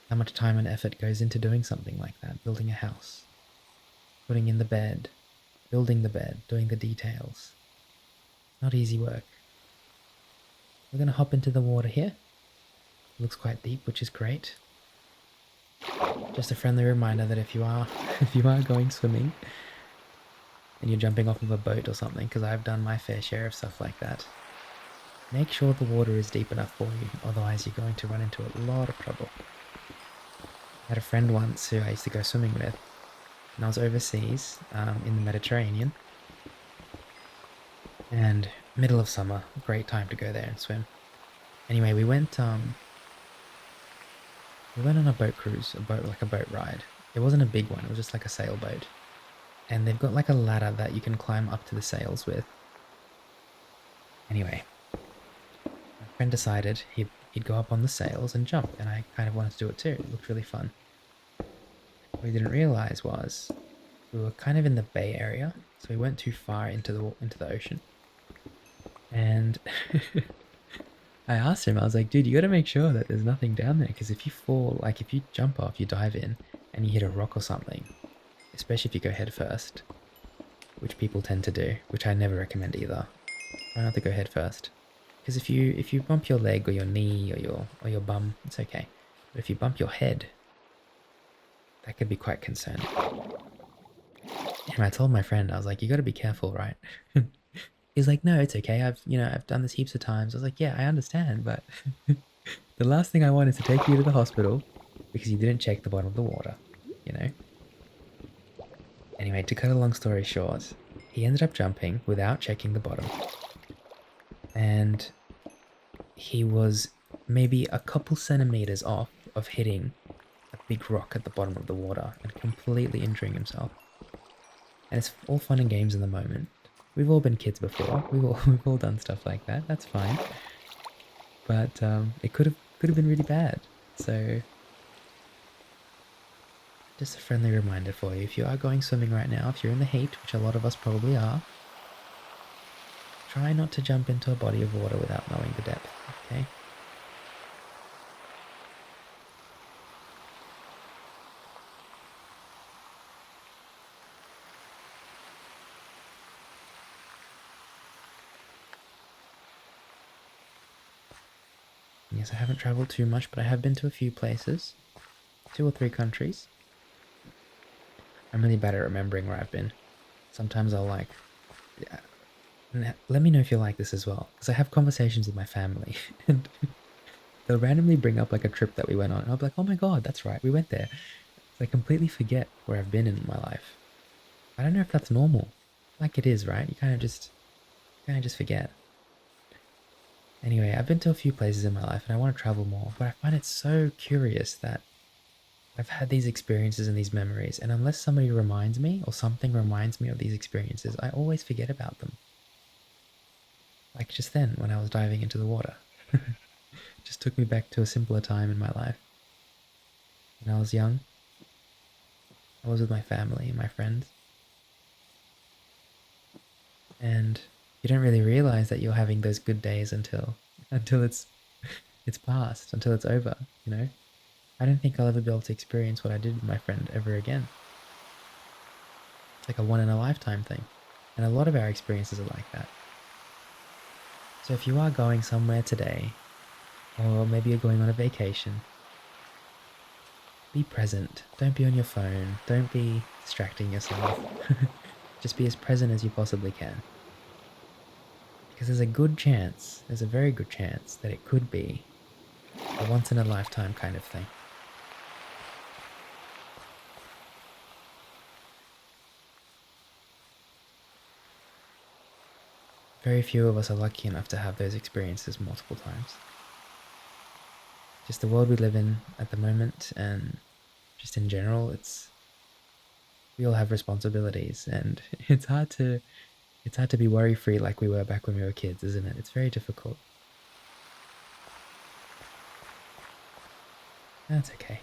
how much time and effort goes into doing something like that. Building a house, putting in the bed, building the bed, doing the details. Not easy work. We're going to hop into the water here. It looks quite deep, which is great. Just a friendly reminder that if you are if you are going swimming and you're jumping off of a boat or something, because I've done my fair share of stuff like that, make sure the water is deep enough for you, otherwise you're going to run into a lot of trouble. I had a friend once who I used to go swimming with, and I was overseas in the Mediterranean, and middle of summer, great time to go there and swim. Anyway, we went on a boat cruise, a boat ride. It wasn't a big one, it was just like a sailboat. And they've got like a ladder that you can climb up to the sails with. Anyway, my friend decided he'd go up on the sails and jump, and I kind of wanted to do it too. It looked really fun. What we didn't realize was we were kind of in the bay area, so we went too far into the ocean. And I asked him, I was like, dude, you got to make sure that there's nothing down there, because if you fall, like if you jump off, you dive in, and you hit a rock or something, especially if you go head first, which people tend to do, which I never recommend either. Try not to go head first, because if you bump your leg or your knee or your bum, it's okay. But if you bump your head, that could be quite concerning. And I told my friend, I was like, you got to be careful, right? He's like, no, it's okay. I've done this heaps of times. I was like, yeah, I understand, but the last thing I want is to take you to the hospital because you didn't check the bottom of the water, you know? Anyway, to cut a long story short, he ended up jumping without checking the bottom. And he was maybe a couple centimeters off of hitting a big rock at the bottom of the water and completely injuring himself. And it's all fun and games in the moment. We've all been kids before. We've all done stuff like that. That's fine. But it could have been really bad. So just a friendly reminder for you. If you are going swimming right now, if you're in the heat, which a lot of us probably are, try not to jump into a body of water without knowing the depth, okay? Yes, I haven't traveled too much, but I have been to a few places. 2 or 3 countries. I'm really bad at remembering where I've been. Sometimes I'll like... Yeah, let me know if you like this as well, because I have conversations with my family, and they'll randomly bring up like a trip that we went on, and I'll be like, oh my god, that's right, we went there. So I completely forget where I've been in my life. I don't know if that's normal. Like it is, right? You kind of just forget. Anyway, I've been to a few places in my life and I want to travel more, but I find it so curious that I've had these experiences and these memories, and unless somebody reminds me or something reminds me of these experiences, I always forget about them. Like just then when I was diving into the water. Just took me back to a simpler time in my life. When I was young, I was with my family and my friends. And You don't really realize that you're having those good days until it's past, until it's over, you know? I don't think I'll ever be able to experience what I did with my friend ever again. It's like a one in a lifetime thing. And a lot of our experiences are like that. So if you are going somewhere today, or maybe you're going on a vacation, be present. Don't be on your phone. Don't be distracting yourself. Just be as present as you possibly can. Because there's a very good chance that it could be a once in a lifetime kind of thing. Very few of us are lucky enough to have those experiences multiple times. Just the world we live in at the moment, and just in general, we all have responsibilities, and it's hard to be worry free like we were back when we were kids, isn't it? It's very difficult. That's okay.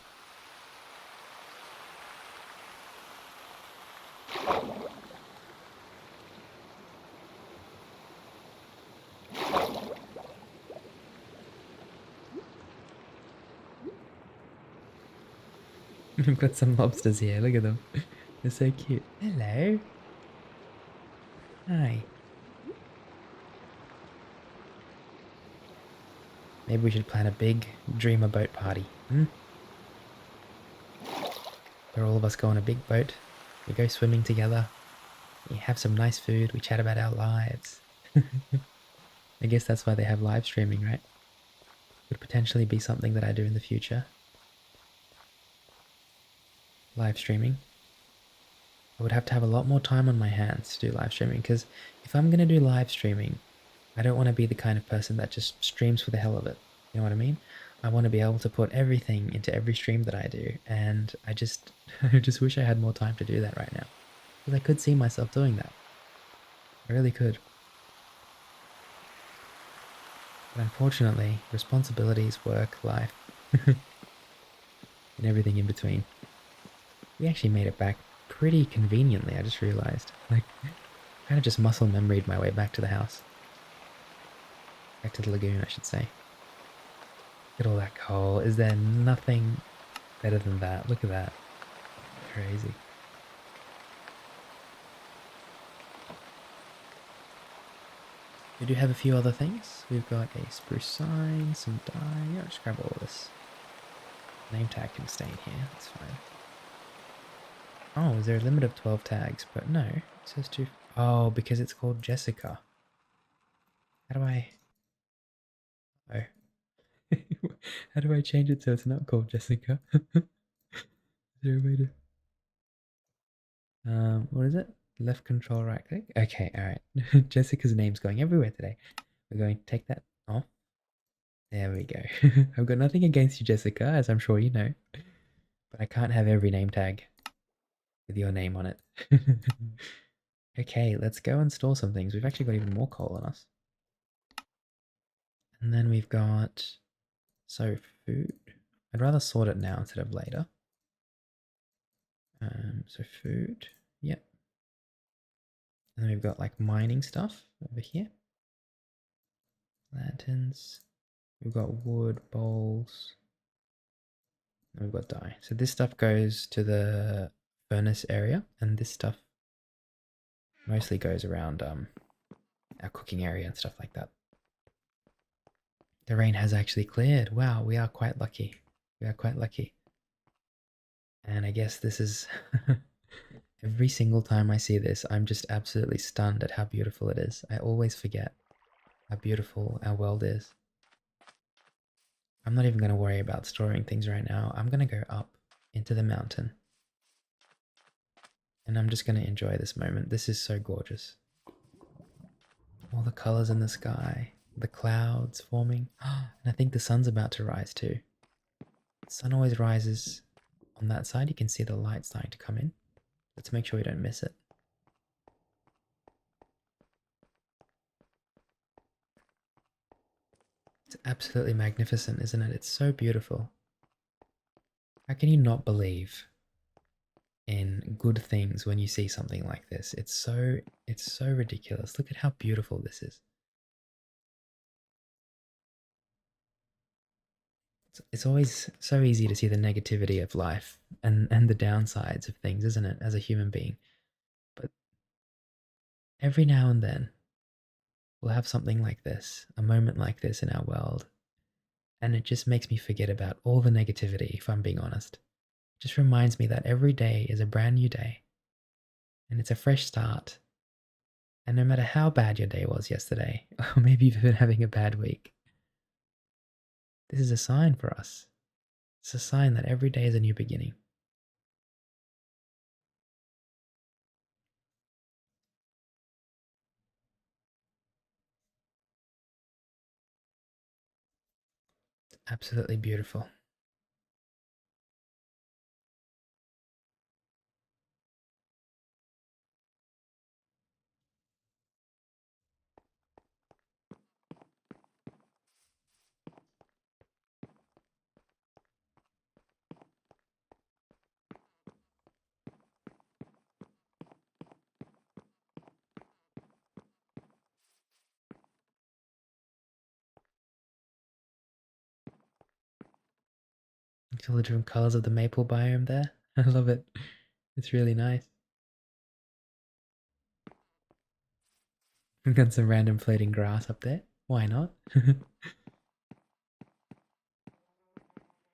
We've got some lobsters here. Look at them. They're so cute. Hello. Hi. Maybe we should plan a big dreamer boat party. Hmm? Where all of us go on a big boat. We go swimming together. We have some nice food. We chat about our lives. I guess that's why they have live streaming, right? Could potentially be something that I do in the future. Live streaming. I would have to have a lot more time on my hands to do live streaming, because if I'm going to do live streaming, I don't want to be the kind of person that just streams for the hell of it. You know what I mean? I want to be able to put everything into every stream that I do, and I just wish I had more time to do that right now. Because I could see myself doing that. I really could. But unfortunately, responsibilities, work, life, and everything in between. We actually made it back pretty conveniently, I just realized. Like, kind of just muscle memoried my way back to the house. Back to the lagoon, I should say. Look at all that coal. Is there nothing better than that? Look at that. Crazy. We do have a few other things. We've got a spruce sign, some dye. Yeah, just grab all of this. Name tag can stay in here. That's fine. Oh, is there a limit of 12 tags? But no, it says two. Oh, because it's called Jessica. How do I... Oh. How do I change it so it's not called Jessica? Is there a way to... what is it? Left control, right click? Okay, alright. Jessica's name's going everywhere today. We're going to take that off. There we go. I've got nothing against you, Jessica, as I'm sure you know. But I can't have every name tag with your name on it. Okay, let's go and store some things. We've actually got even more coal on us. And then we've got... So, food. I'd rather sort it now instead of later. So food. Yep. And then we've got like mining stuff over here. Lanterns. We've got wood, bowls. And we've got dye. So this stuff goes to the furnace area, and this stuff mostly goes around our cooking area and stuff like that. The rain has actually cleared. Wow, we are quite lucky. We are quite lucky. And I guess this is... Every single time I see this, I'm just absolutely stunned at how beautiful it is. I always forget how beautiful our world is. I'm not even going to worry about storing things right now. I'm going to go up into the mountain. And I'm just going to enjoy this moment. This is so gorgeous. All the colors in the sky, the clouds forming. And I think the sun's about to rise too. The sun always rises on that side. You can see the light starting to come in. Let's make sure we don't miss it. It's absolutely magnificent, isn't it? It's so beautiful. How can you not believe in good things when you see something like this. It's so ridiculous. Look at how beautiful this is. It's always so easy to see the negativity of life and the downsides of things, isn't it, as a human being? But every now and then we'll have something like this, a moment like this in our world, and it just makes me forget about all the negativity, if I'm being honest. It just reminds me that every day is a brand new day and it's a fresh start. And no matter how bad your day was yesterday, or maybe you've been having a bad week, this is a sign for us. It's a sign that every day is a new beginning. Absolutely beautiful. Look at all the different colors of the maple biome there. I love it. It's really nice. We've got some random floating grass up there. Why not?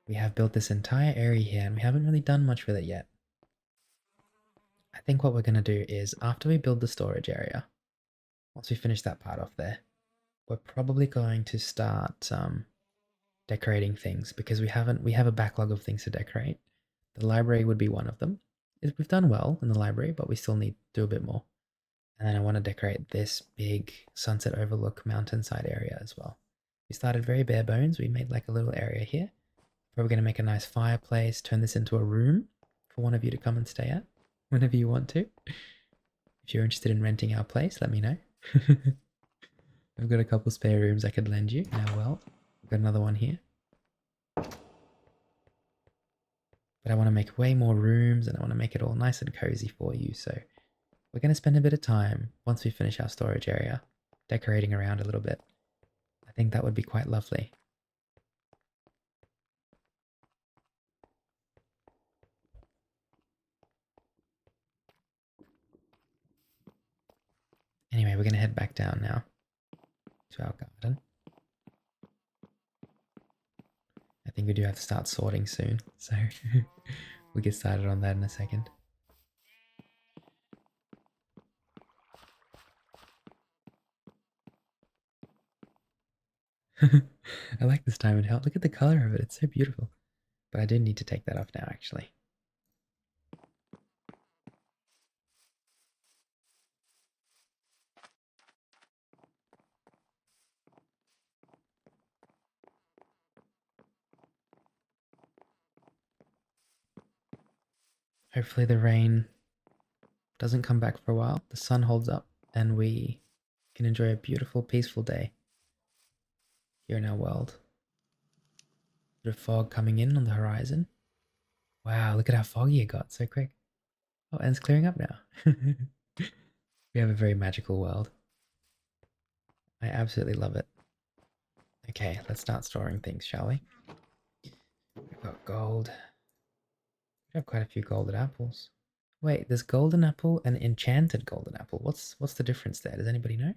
We have built this entire area here and we haven't really done much with it yet. I think what we're going to do is after we build the storage area, once we finish that part off there, we're probably going to start decorating things because we have a backlog of things to decorate. The library would be one of them. We've done well in the library, but we still need to do a bit more. And then I want to decorate this big sunset overlook mountainside area as well. We started very bare bones. We made like a little area here. Probably going to make a nice fireplace, turn this into a room for one of you to come and stay at whenever you want to. If you're interested in renting our place, let me know. I've got a couple spare rooms I could lend you. Now, well, I've got another one here. But I want to make way more rooms and I want to make it all nice and cozy for you. So we're going to spend a bit of time once we finish our storage area decorating around a little bit. I think that would be quite lovely. Anyway, we're going to head back down now to our garden. I think we do have to start sorting soon, so we'll get started on that in a second. I like this diamond help. Look at the color of it. It's so beautiful. But I do need to take that off now, actually. Hopefully the rain doesn't come back for a while. The sun holds up and we can enjoy a beautiful, peaceful day here in our world. Bit of fog coming in on the horizon. Wow, look at how foggy it got so quick. Oh, and it's clearing up now. We have a very magical world. I absolutely love it. Okay, let's start storing things, shall we? We've got gold. We have quite a few golden apples. Wait, there's golden apple and enchanted golden apple. What's the difference there? Does anybody know?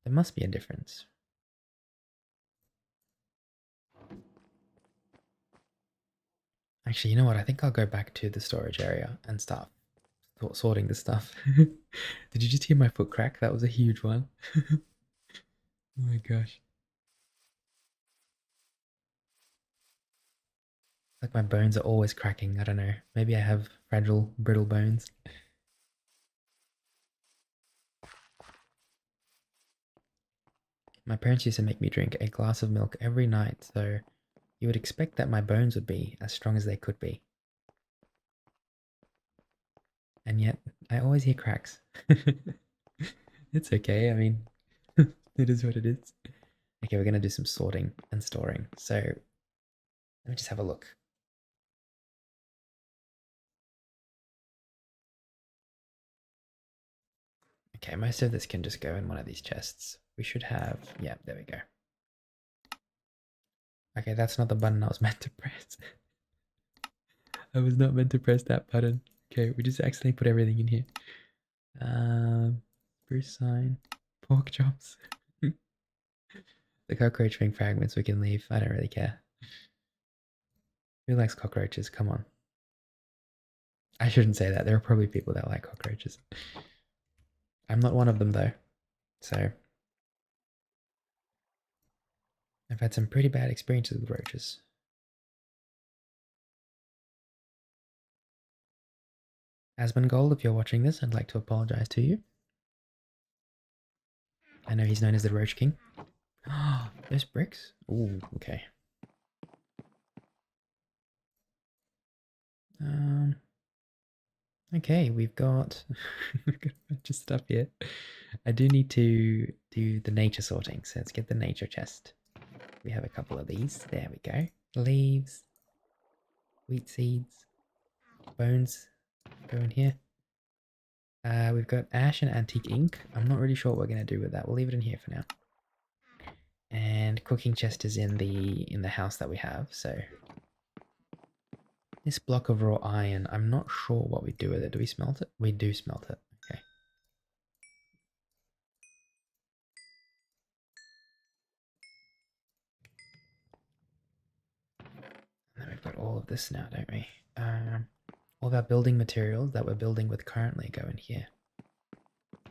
There must be a difference. Actually, you know what? I think I'll go back to the storage area and start sorting the stuff. Did you just hear my foot crack? That was a huge one. Oh my gosh. Like my bones are always cracking. I don't know. Maybe I have fragile, brittle bones. My parents used to make me drink a glass of milk every night, so you would expect that my bones would be as strong as they could be. And yet, I always hear cracks. It's okay, I mean, it is what it is. Okay, we're gonna do some sorting and storing. So, let me just have a look. Okay, most of this can just go in one of these chests. We should have, yeah, there we go. Okay, that's not the button I was meant to press. I was not meant to press that button. Okay, we just accidentally put everything in here. Bruce sign, pork chops. The cockroach wing fragments we can leave. I don't really care. Who likes cockroaches? Come on. I shouldn't say that. There are probably people that like cockroaches. I'm not one of them though. So I've had some pretty bad experiences with roaches. Asmongold, if you're watching this, I'd like to apologize to you. I know he's known as the Roach King. Oh, there's bricks? Ooh, okay. Okay, we've got a bunch of stuff here. I do need to do the nature sorting, so let's get the nature chest. We have a couple of these. There we go. Leaves, wheat seeds, bones go in here. We've got ash and antique ink. I'm not really sure what we're going to do with that. We'll leave it in here for now. And cooking chest is in the house that we have, so this block of raw iron, I'm not sure what we do with it. Do we smelt it? We do smelt it. Okay. And then we've got all of this now, don't we? All of our building materials that we're building with currently go in here.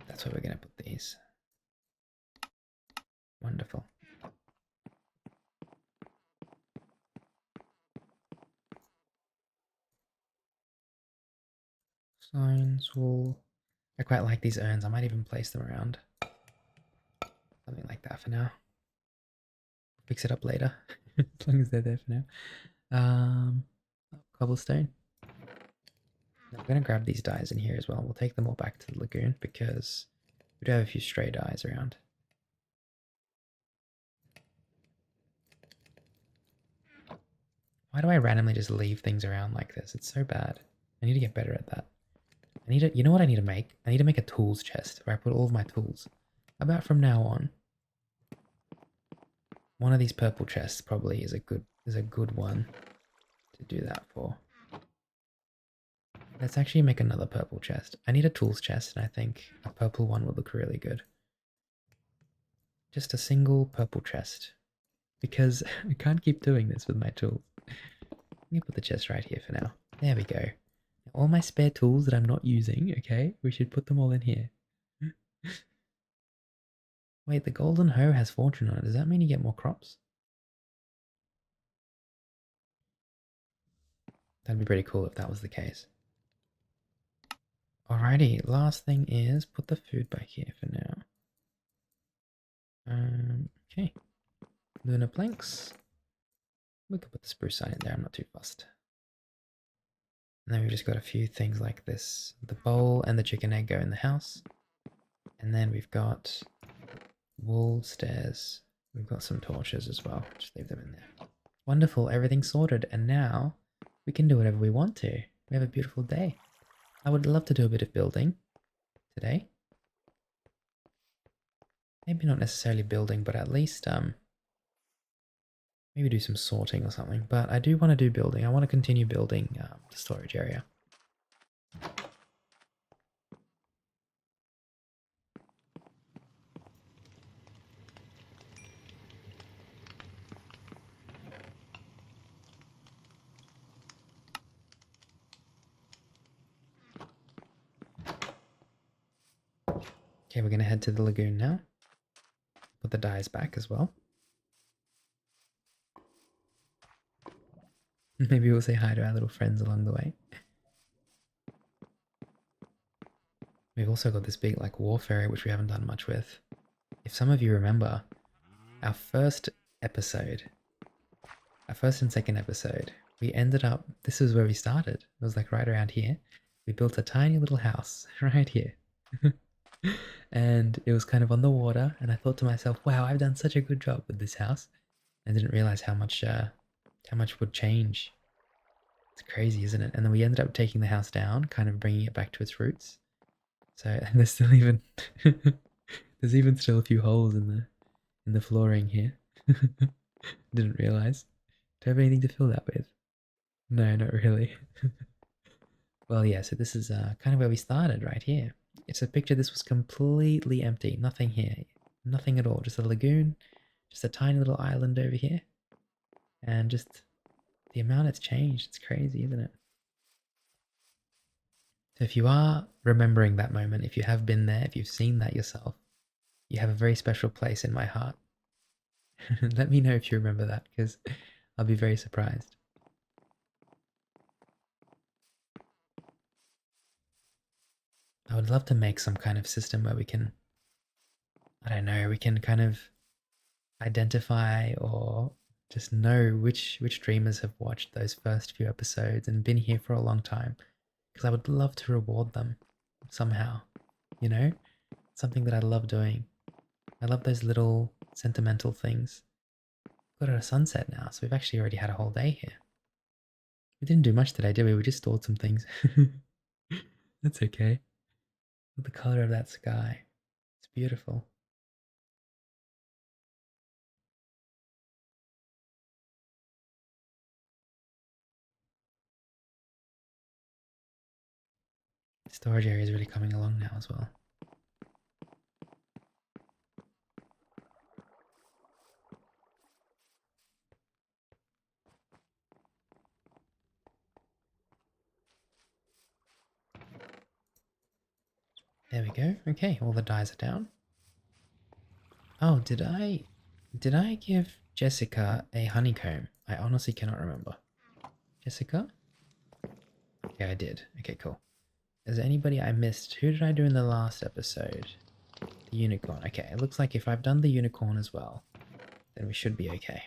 That's where we're going to put these. Wonderful. Signs, wool. I quite like these urns. I might even place them around. Something like that for now. Fix it up later, as long as they're there for now. Cobblestone. I'm going to grab these dyes in here as well. We'll take them all back to the lagoon because we do have a few stray dyes around. Why do I randomly just leave things around like this? It's so bad. I need to get better at that. You know what I need to make? I need to make a tools chest where I put all of my tools. How about from now on? One of these purple chests probably is a good one to do that for. Let's actually make another purple chest. I need a tools chest, and I think a purple one would look really good. Just a single purple chest. Because I can't keep doing this with my tools. Let me put the chest right here for now. There we go. All my spare tools that I'm not using, okay? We should put them all in here. Wait, the golden hoe has fortune on it. Does that mean you get more crops? That'd be pretty cool if that was the case. Alrighty, last thing is put the food back here for now. Okay. Lunar planks. We could put the spruce sign in there, I'm not too fussed. And then we've just got a few things like this. The bowl and the chicken egg go in the house. And then we've got wool, stairs. We've got some torches as well. Just leave them in there. Wonderful, everything's sorted. And now we can do whatever we want to. We have a beautiful day. I would love to do a bit of building today. Maybe not necessarily building, but at least maybe do some sorting or something. But I do want to do building. I want to continue building the storage area. Okay, we're going to head to the lagoon now. Put the dyes back as well. Maybe we'll say hi to our little friends along the way. We've also got this big like war ferry, which we haven't done much with. If some of you remember, our first episode, our first and second episode, we ended up, this is where we started. It was like right around here. We built a tiny little house right here. And it was kind of on the water, and I thought to myself, wow, I've done such a good job with this house. I didn't realize how much would change. It's crazy, isn't it? And then we ended up taking the house down, kind of bringing it back to its roots. So and there's still even there's even still a few holes in the flooring here. Didn't realize. Do I have anything to fill that with? No, not really. Well, yeah, so this is kind of where we started right here. It's a picture. This was completely empty. Nothing here. Nothing at all. Just a lagoon. Just a tiny little island over here. And just the amount it's changed. It's crazy, isn't it? So if you are remembering that moment, if you have been there, if you've seen that yourself, you have a very special place in my heart. Let me know if you remember that, because I'll be very surprised. I would love to make some kind of system where we can, I don't know, we can kind of identify or just know which dreamers have watched those first few episodes and been here for a long time, because I would love to reward them somehow, you know? Something that I love doing. I love those little sentimental things. Got a sunset now, so we've actually already had a whole day here. We didn't do much today, did we? We just stored some things. That's okay. The color of that sky. It's beautiful. The storage area is really coming along now as well. There we go. Okay, all the dyes are down. Oh, did I give Jessica a honeycomb? I honestly cannot remember. Jessica? Okay, I did. Okay, cool. Is there anybody I missed? Who did I do in the last episode? The unicorn. Okay, it looks like if I've done the unicorn as well, then we should be okay.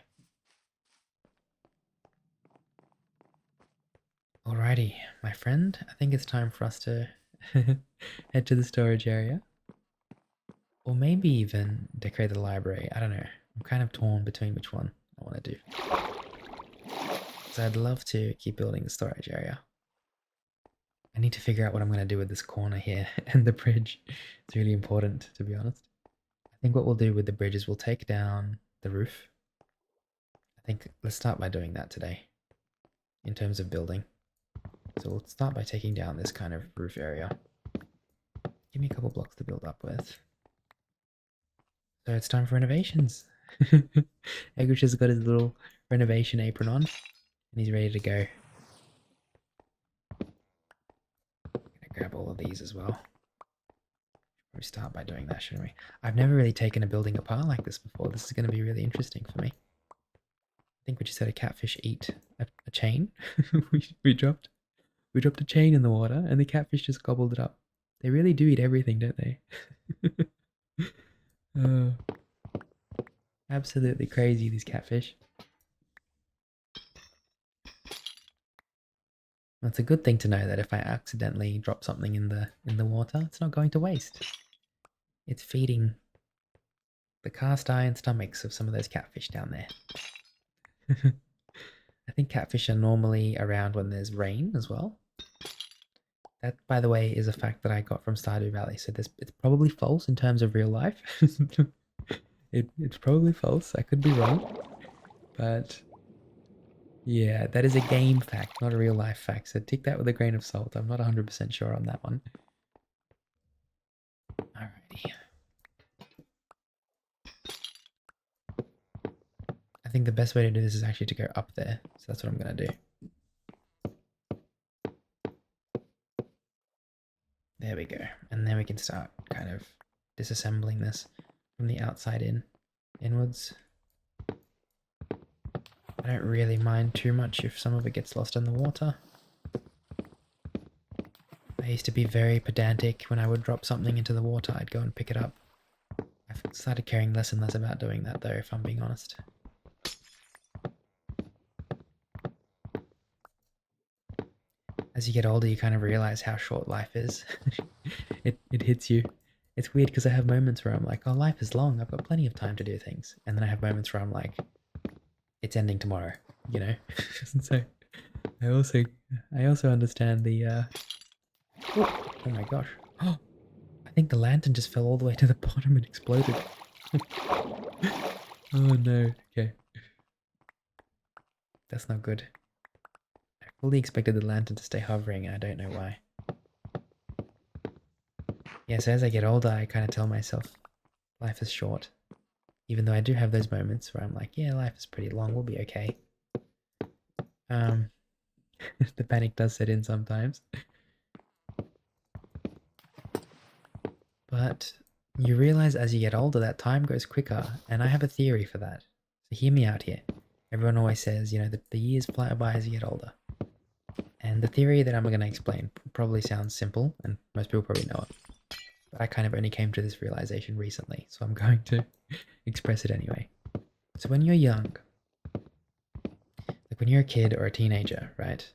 Alrighty, my friend. I think it's time for us to head to the storage area. Or maybe even decorate the library. I don't know. I'm kind of torn between which one I want to do. So I'd love to keep building the storage area. I need to figure out what I'm going to do with this corner here and the bridge. It's really important, to be honest. I think what we'll do with the bridge is we'll take down the roof. I think let's start by doing that today in terms of building. So we'll start by taking down this kind of roof area. Give me a couple blocks to build up with. So it's time for renovations. Egush has got his little renovation apron on and he's ready to go. Gonna grab all of these as well. We start by doing that, shouldn't we? I've never really taken a building apart like this before. This is going to be really interesting for me. I think we just had a catfish eat a chain. we dropped a chain in the water and the catfish just gobbled it up. They really do eat everything, don't they? Absolutely crazy, these catfish. It's a good thing to know that if I accidentally drop something in the water, it's not going to waste. It's feeding the cast iron stomachs of some of those catfish down there. I think catfish are normally around when there's rain as well. That, by the way, is a fact that I got from Stardew Valley. So it's probably false in terms of real life. It's probably false. I could be wrong. But yeah, that is a game fact, not a real life fact. So take that with a grain of salt. I'm not 100% sure on that one. Alrighty. I think the best way to do this is actually to go up there. So that's what I'm going to do. There we go. And then we can start kind of disassembling this from the outside inwards. I don't really mind too much if some of it gets lost in the water. I used to be very pedantic. When I would drop something into the water, I'd go and pick it up. I've started caring less and less about doing that though, if I'm being honest. As you get older, you kind of realize how short life is. It hits you. It's weird because I have moments where I'm like, oh, life is long. I've got plenty of time to do things. And then I have moments where I'm like, it's ending tomorrow, you know? So I also understand the, oh my gosh. I think the lantern just fell all the way to the bottom and exploded. Oh no, okay. That's not good. I fully expected the lantern to stay hovering, and I don't know why. Yeah, so as I get older, I kind of tell myself life is short. Even though I do have those moments where I'm like, yeah, life is pretty long, we'll be okay. The panic does set in sometimes. But you realize as you get older that time goes quicker, and I have a theory for that. So hear me out here. Everyone always says, the years fly by as you get older. And the theory that I'm going to explain probably sounds simple, and most people probably know it. But I kind of only came to this realization recently, so I'm going to express it anyway. So when you're young, like when you're a kid or a teenager, right?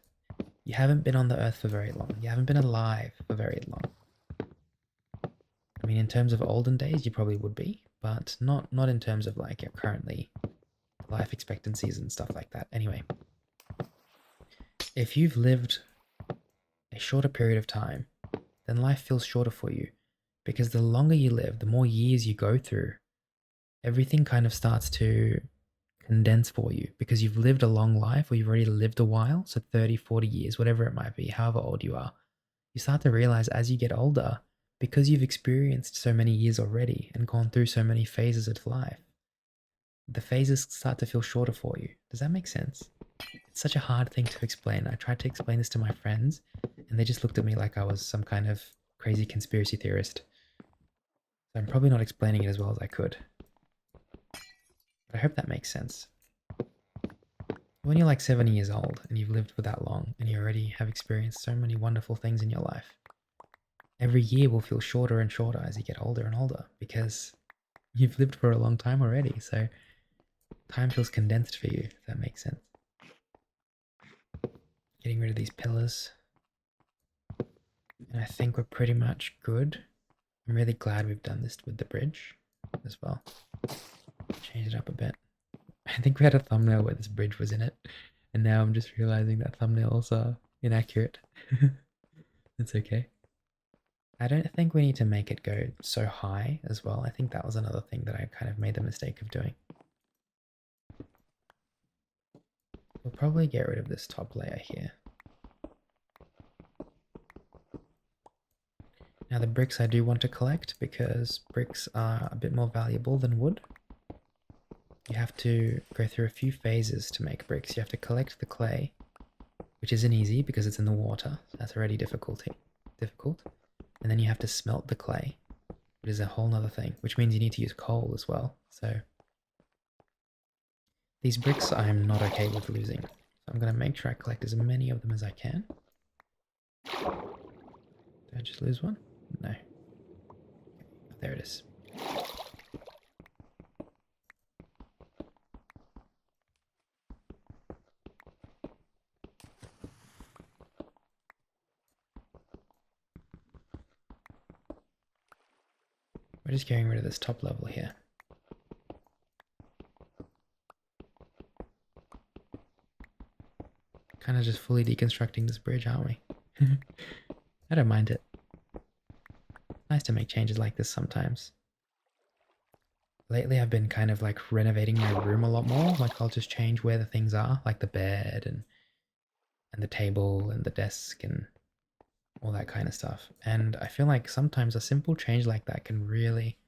You haven't been on the earth for very long. You haven't been alive for very long. I mean, in terms of olden days, you probably would be, but not in terms of like currently life expectancies and stuff like that. Anyway, if you've lived a shorter period of time, then life feels shorter for you because the longer you live, the more years you go through, everything kind of starts to condense for you because you've lived a long life or you've already lived a while. So 30, 40 years, whatever it might be, however old you are, you start to realize as you get older, because you've experienced so many years already and gone through so many phases of life, the phases start to feel shorter for you. Does that make sense? It's such a hard thing to explain. I tried to explain this to my friends and they just looked at me like I was some kind of crazy conspiracy theorist. So I'm probably not explaining it as well as I could. But I hope that makes sense. When you're like 70 years old and you've lived for that long and you already have experienced so many wonderful things in your life, every year will feel shorter and shorter as you get older and older because you've lived for a long time already. So time feels condensed for you, if that makes sense. Getting rid of these pillars. And I think we're pretty much good. I'm really glad we've done this with the bridge as well. Change it up a bit. I think we had a thumbnail where this bridge was in it. And now I'm just realizing that thumbnails are inaccurate. It's okay. I don't think we need to make it go so high as well. I think that was another thing that I kind of made the mistake of doing. We'll probably get rid of this top layer here. Now the bricks I do want to collect because bricks are a bit more valuable than wood. You have to go through a few phases to make bricks. You have to collect the clay, which isn't easy because it's in the water. So that's already difficult. And then you have to smelt the clay, which is a whole nother thing, which means you need to use coal as well. So these bricks I'm not okay with losing. So I'm going to make sure I collect as many of them as I can. Did I just lose one? No. There it is. We're just getting rid of this top level here. Kind of just fully deconstructing this bridge, aren't we? I don't mind it. Nice to make changes like this sometimes. Lately I've been kind of like renovating my room a lot more. Like I'll just change where the things are, like the bed and the table and the desk and all that kind of stuff. And I feel like sometimes a simple change like that can really,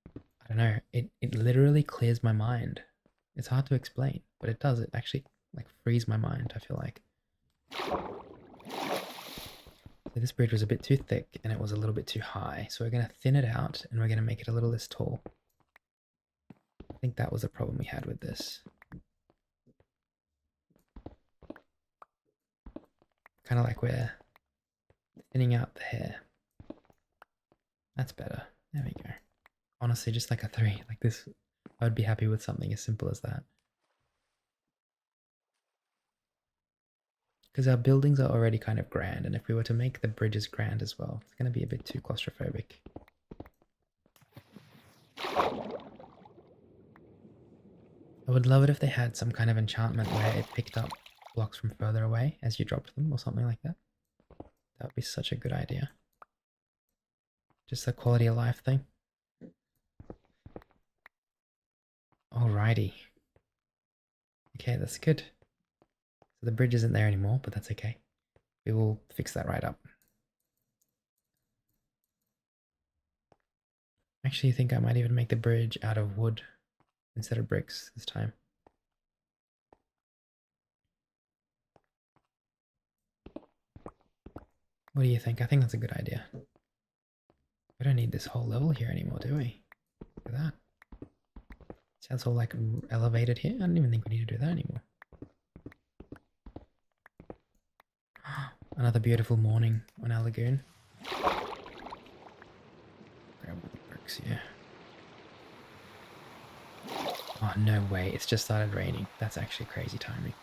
I don't know, it literally clears my mind. It's hard to explain, but it does. It actually like frees my mind, I feel like. So this bridge was a bit too thick and it was a little bit too high. So we're going to thin it out and we're going to make it a little less tall. I think that was the problem we had with this. Kind of like we're thinning out the hair. That's better. There we go. Honestly, just like a 3, like this, I would be happy with something as simple as that. Because our buildings are already kind of grand, and if we were to make the bridges grand as well, it's going to be a bit too claustrophobic. I would love it if they had some kind of enchantment where it picked up blocks from further away as you dropped them or something like that. That would be such a good idea. Just a quality of life thing. Alrighty. Okay, that's good. So the bridge isn't there anymore, but that's okay. We will fix that right up. Actually, I think I might even make the bridge out of wood instead of bricks this time. What do you think? I think that's a good idea. We don't need this whole level here anymore, do we? Look at that. Sounds all like elevated here. I don't even think we need to do that anymore. Another beautiful morning on our lagoon. Grab all the bricks here. Oh, no way. It's just started raining. That's actually crazy timing.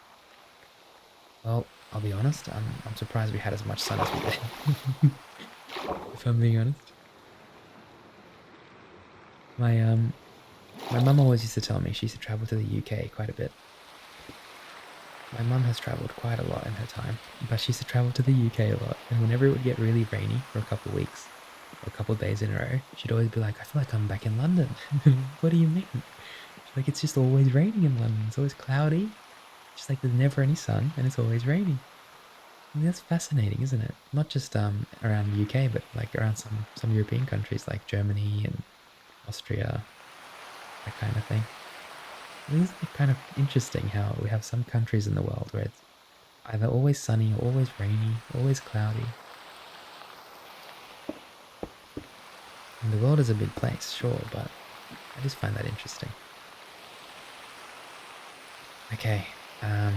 Well, I'll be honest. I'm surprised we had as much sun as we did. If I'm being honest. My mum always used to tell me she used to travel to the UK quite a bit. My mum has travelled quite a lot in her time, but she used to travel to the UK a lot, and whenever it would get really rainy for a couple of weeks, or a couple of days in a row, she'd always be like, I feel like I'm back in London. What do you mean? She's like, it's just always raining in London. It's always cloudy. Just like there's never any sun, and it's always raining. I mean, that's fascinating, isn't it? Not just around the UK, but like around some European countries like Germany and Austria, that kind of thing. It is kind of interesting how we have some countries in the world where it's either always sunny or always rainy, always cloudy. And the world is a big place, sure, but I just find that interesting. Okay, now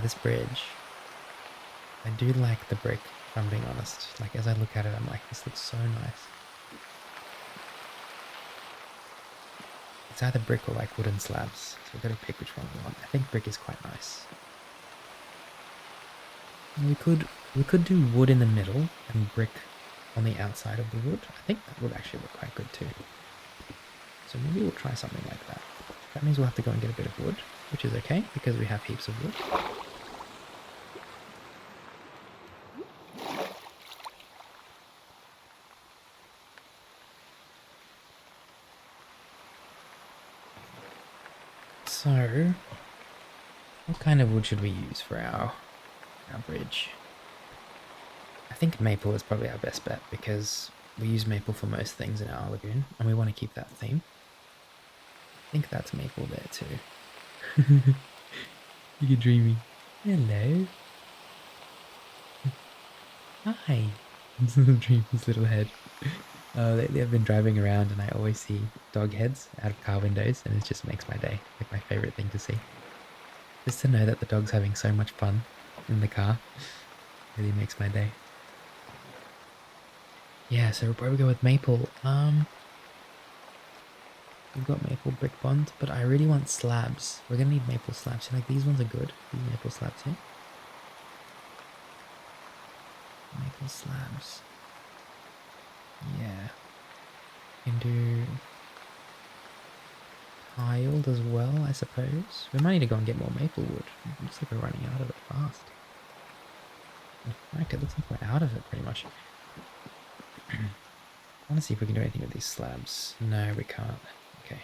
this bridge. I do like the brick, if I'm being honest. Like, as I look at it, I'm like, this looks so nice. It's either brick or like wooden slabs, so we've got to pick which one we want. I think brick is quite nice. And we could do wood in the middle and brick on the outside of the wood. I think that would actually look quite good too. So maybe we'll try something like that. That means we'll have to go and get a bit of wood, which is okay because we have heaps of wood. So, what kind of wood should we use for our bridge? I think maple is probably our best bet because we use maple for most things in our lagoon and we want to keep that theme. I think that's maple there too. You're dreamy. Hello. Hi. Dreamy's little head. Lately I've been driving around and I always see dog heads out of car windows and it just makes my day. Like my favorite thing to see. Just to know that the dog's having so much fun in the car really makes my day. Yeah, so we'll probably go with maple. We've got maple brick bonds, but I really want slabs. We're gonna need maple slabs. So like these ones are good. These maple slabs here. Maple slabs. Yeah. We can do tiled as well, I suppose. We might need to go and get more maple wood. It looks like we're running out of it fast. In fact, it looks like we're out of it pretty much. I want to see if we can do anything with these slabs. No, we can't. Okay.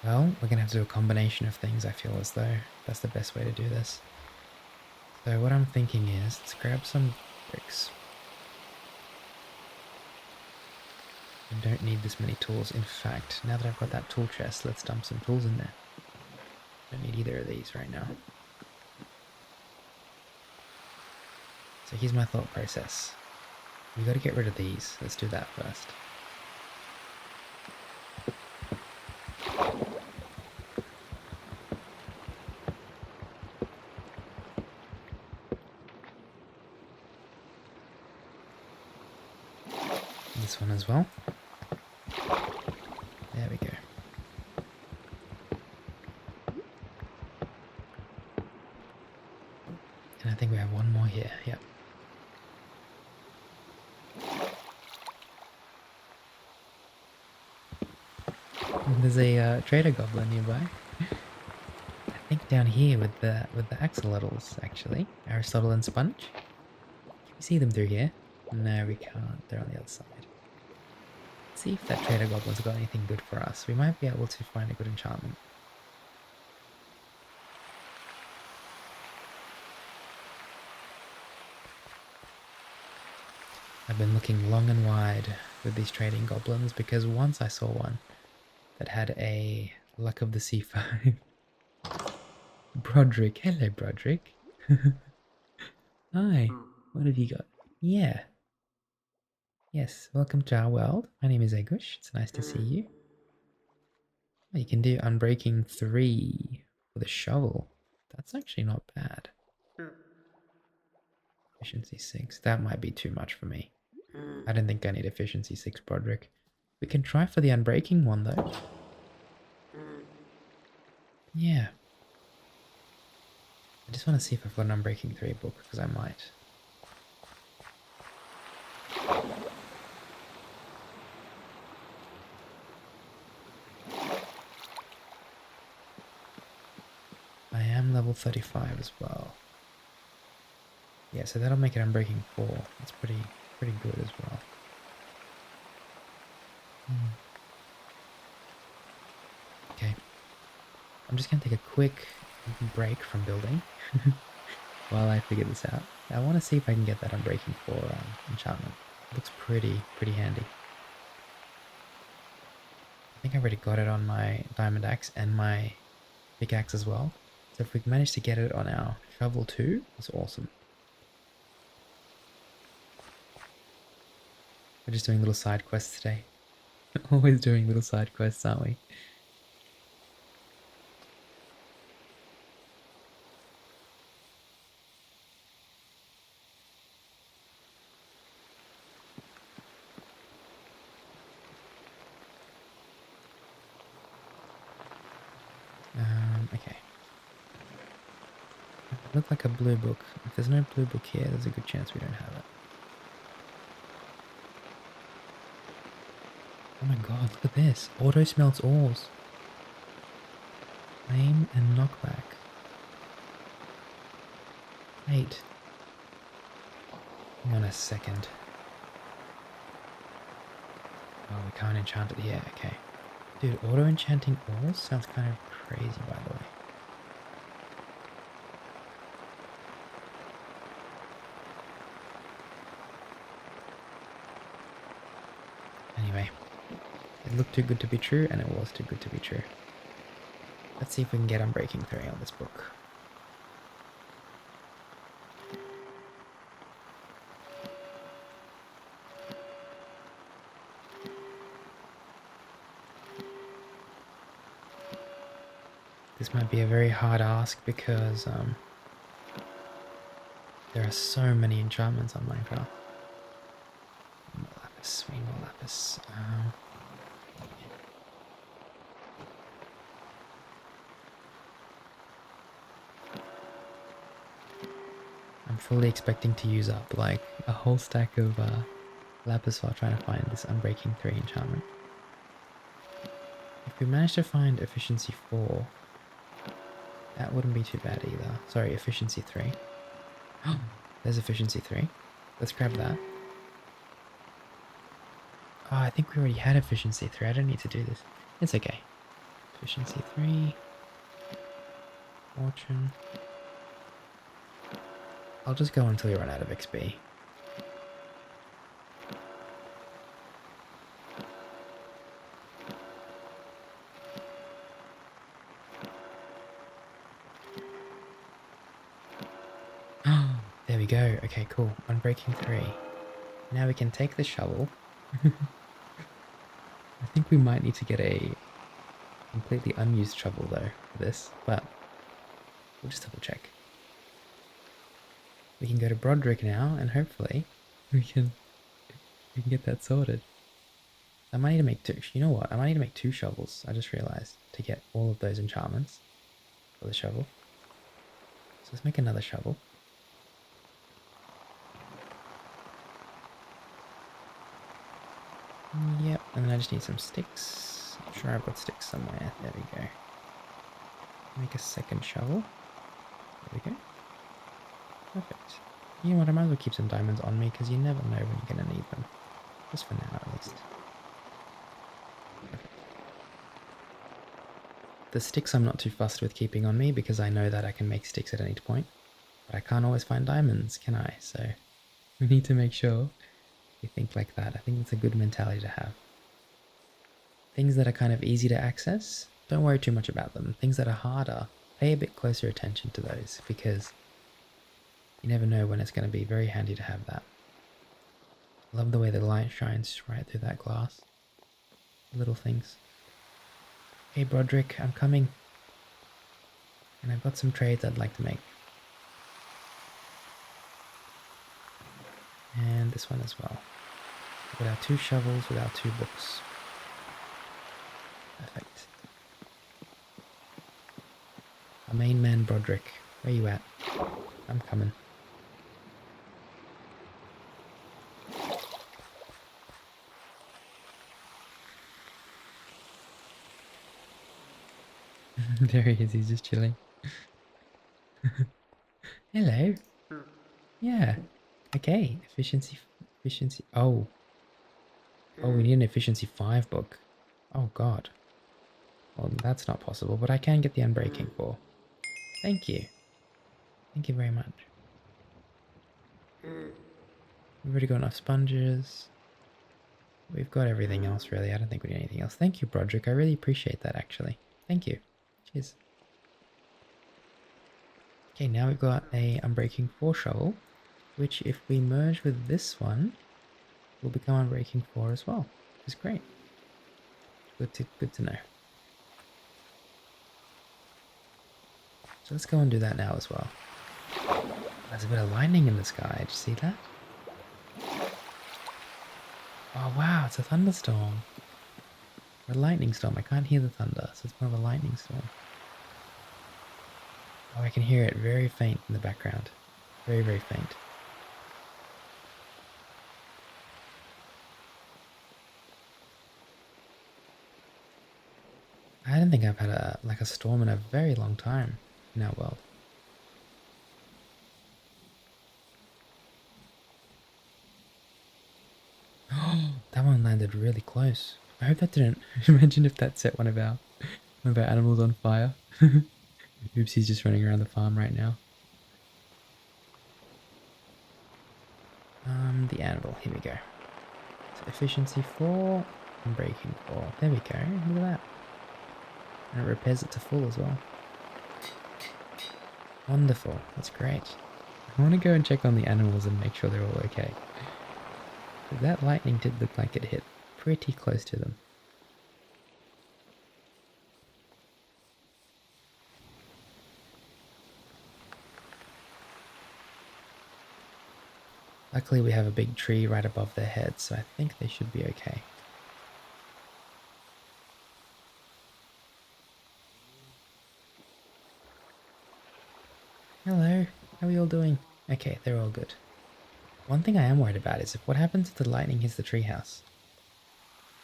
Well, we're going to have to do a combination of things, I feel as though that's the best way to do this. So what I'm thinking is, let's grab some bricks. I don't need this many tools. In fact, now that I've got that tool chest, let's dump some tools in there. Don't need either of these right now. So here's my thought process. We got to get rid of these. Let's do that first. This one as well. There we go. And I think we have one more here. Yep. And there's a trader goblin nearby. I think down here with the axolotls, actually. Aristotle and Sponge. see them through here? No, we can't. They're on the other side. Let's see if that trader goblin's got anything good for us. We might be able to find a good enchantment. I've been looking long and wide with these trading goblins because once I saw one that had a Luck of the C5. Broderick. Hello, Broderick. Hi. What have you got? Yeah. Yes, welcome to our world. My name is Egush. It's nice to see you. Oh, you can do Unbreaking 3 with a shovel. That's actually not bad. Efficiency 6. That might be too much for me. I don't think I need efficiency 6, Broderick. We can try for the Unbreaking one, though. Yeah. I just want to see if I've got an Unbreaking 3 book, because I might. I am level 35 as well. Yeah, so that'll make it Unbreaking 4. That's pretty good as well. Okay. I'm just going to take a quick break from building while I figure this out. I want to see if I can get that Unbreaking 4 enchantment. It looks pretty handy. I think I already got it on my diamond axe and my pickaxe as well. So if we manage to get it on our shovel too, that's awesome. We're just doing little side quests today. Always doing little side quests, aren't we? Okay. It looked like a blue book. If there's no blue book here, there's a good chance we don't have it. Oh my god, look at this. Auto smelts ores. Aim and knockback. Wait. Hang on a second. Oh, we can't enchant it yet. Okay. Dude, auto enchanting ores sounds kind of crazy, by the way. Anyway, it looked too good to be true, and it was too good to be true. Let's see if we can get Unbreaking 3 on this book. This might be a very hard ask because there are so many enchantments on Minecraft. More lapis, we need more lapis. I'm fully expecting to use up like a whole stack of lapis while trying to find this Unbreaking 3 enchantment. If we manage to find efficiency 4, that wouldn't be too bad either. Sorry, efficiency 3. Oh, there's efficiency 3. Let's grab that. Oh, I think we already had efficiency 3. I don't need to do this. It's okay. Efficiency 3. Fortune. I'll just go until we run out of XP. There we go. Okay, cool. Unbreaking 3. Now we can take the shovel. I think we might need to get a completely unused shovel though for this, but we'll just double check. We can go to Broderick now, and hopefully we can get that sorted. I might need to make two. You know what? I might need to make 2 shovels. I just realized to get all of those enchantments for the shovel. So let's make another shovel. Yep, and then I just need some sticks. I'm sure I've got sticks somewhere. There we go. Make a second shovel. There we go. Perfect. You know what, I might as well keep some diamonds on me because you never know when you're going to need them. Just for now, at least. Perfect. The sticks I'm not too fussed with keeping on me because I know that I can make sticks at any point. But I can't always find diamonds, can I? So we need to make sure we think like that. I think it's a good mentality to have. Things that are kind of easy to access, don't worry too much about them. Things that are harder, pay a bit closer attention to those because you never know when it's going to be very handy to have that. Love the way the light shines right through that glass. Little things. Hey Broderick, I'm coming. And I've got some trades I'd like to make. And this one as well. We've got our 2 shovels with our 2 books. Perfect. Our main man Broderick, where you at? I'm coming. There he is, he's just chilling. Hello. Yeah. Okay. Efficiency. Oh. Oh, we need an efficiency 5 book. Oh god. Well, that's not possible, but I can get the unbreaking 4. Thank you. Thank you very much. We've already got enough sponges. We've got everything else, really. I don't think we need anything else. Thank you, Broderick. I really appreciate that, actually. Thank you. Cheers. Okay, now we've got a unbreaking 4 shovel, which if we merge with this one, will become unbreaking 4 as well, which is great. Good to know. So let's go and do that now as well. There's a bit of lightning in the sky. Did you see that? Oh wow, it's a thunderstorm. Or a lightning storm. I can't hear the thunder, so it's more of a lightning storm. Oh, I can hear it very faint in the background. Very, very faint. I don't think I've had a storm in a very long time in our world. That one landed really close. I hope that didn't. Imagine if that set one of our animals on fire. Oops, he's just running around the farm right now. The anvil. Here we go. So efficiency 4 and breaking 4. There we go. Look at that. And it repairs it to full as well. Wonderful. That's great. I want to go and check on the animals and make sure they're all okay. That lightning did look like it hit pretty close to them. Luckily we have a big tree right above their heads, so I think they should be okay. Hello, how are you all doing? Okay, they're all good. One thing I am worried about is if what happens if the lightning hits the treehouse?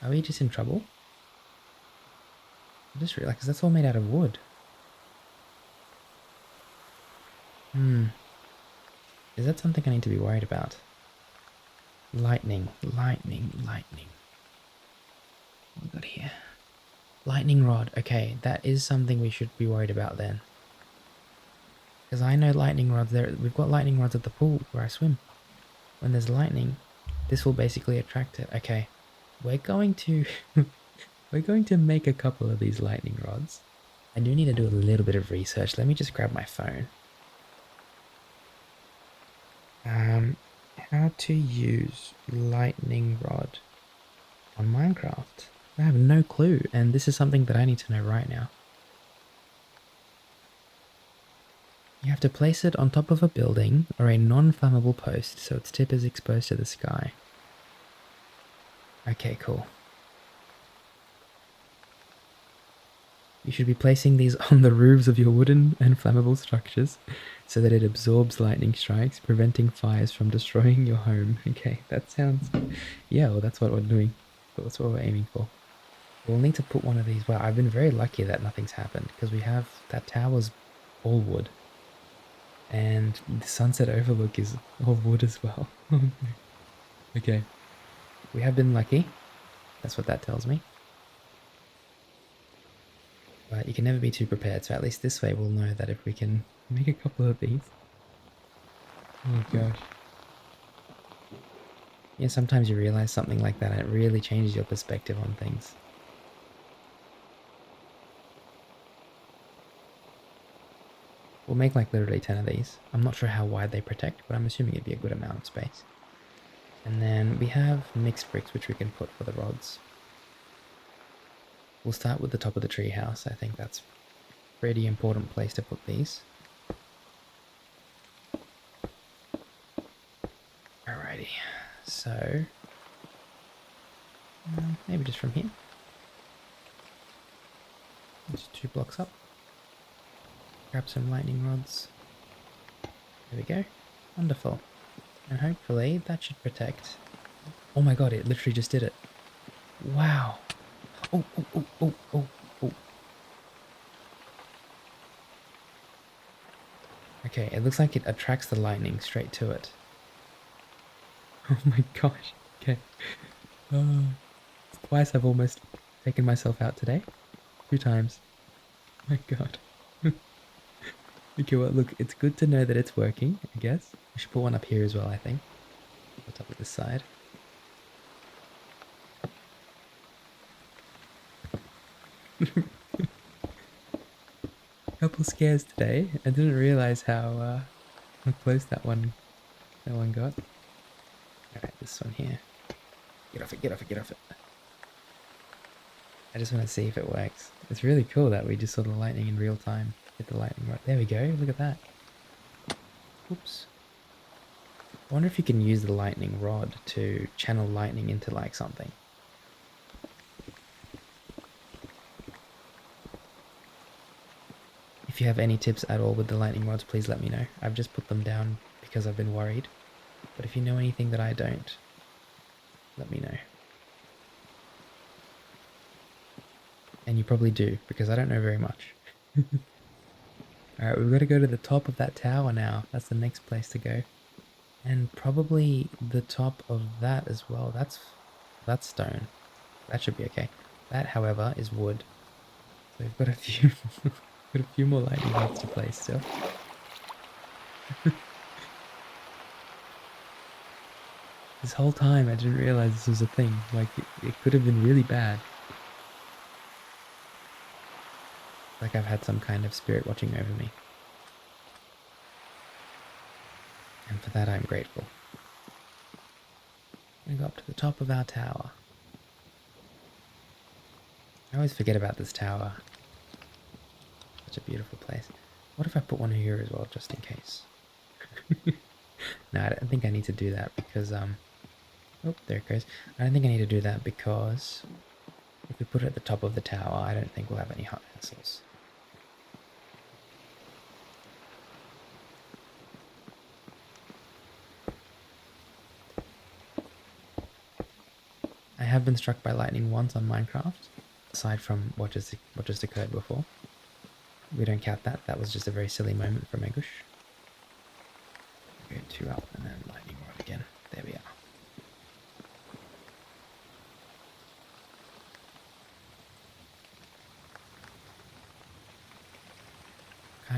Are we just in trouble? I just realized, because that's all made out of wood. Is that something I need to be worried about? Lightning. What we got here? Lightning rod. Okay, that is something we should be worried about then. Because I know lightning rods there. We've got lightning rods at the pool where I swim. When there's lightning, this will basically attract it. Okay, we're going to we're going to make a couple of these lightning rods. I do need to do a little bit of research. Let me just grab my phone. How to use lightning rod on Minecraft. I have no clue, and this is something that I need to know right now. You have to place it on top of a building or a non-flammable post so its tip is exposed to the sky. Okay, cool. You should be placing these on the roofs of your wooden and flammable structures so that it absorbs lightning strikes, preventing fires from destroying your home. Okay, that sounds... Yeah, well, that's what we're doing. That's what we're aiming for. We'll need to put one of these... Well, I've been very lucky that nothing's happened because we have... That tower's all wood. And the sunset overlook is all wood as well. Okay. We have been lucky. That's what that tells me. But you can never be too prepared, so at least this way we'll know that if we can make a couple of these. Oh gosh. Yeah, sometimes you realize something like that and it really changes your perspective on things. We'll make like literally 10 of these. I'm not sure how wide they protect, but I'm assuming it'd be a good amount of space. And then we have mixed bricks which we can put for the rods. We'll start with the top of the tree house. I think that's a pretty important place to put these. Alrighty, so maybe just from here. Just 2 blocks up. Grab some lightning rods. There we go. Wonderful. And hopefully that should protect. Oh my god, it literally just did it. Wow. Oh, oh, oh, oh, oh, oh. Okay, it looks like it attracts the lightning straight to it. Oh my gosh. Okay. Twice I've almost taken myself out today. 2 times. Oh my god. Okay, well look, it's good to know that it's working, I guess. We should put one up here as well, I think. On top of this side. Couple scares today. I didn't realize how close that one got. Alright, this one here. Get off it, get off it, get off it. I just want to see if it works. It's really cool that we just saw the lightning in real time. Hit the lightning right. There we go, look at that. Oops. I wonder if you can use the lightning rod to channel lightning into like something. If you have any tips at all with the lightning rods, please let me know. I've just put them down because I've been worried. But if you know anything that I don't, let me know. And you probably do, because I don't know very much. Alright, we've got to go to the top of that tower now. That's the next place to go. And probably the top of that as well. That's stone. That should be okay. That, however, is wood. So we've got a few got a few more lightning rods to place still. This whole time I didn't realize this was a thing. Like, it could have been really bad. Like I've had some kind of spirit watching over me. And for that I'm grateful. We go up to the top of our tower. I always forget about this tower. Such a beautiful place. What if I put one here as well, just in case? No, I don't think I need to do that because, oh, there it goes. I don't think I need to do that because if we put it at the top of the tower, I don't think we'll have any hot hassles. I have been struck by lightning once on Minecraft, aside from what just occurred before. We don't count that. That was just a very silly moment from Egush. Go 2 up and then lightning rod again. There we are.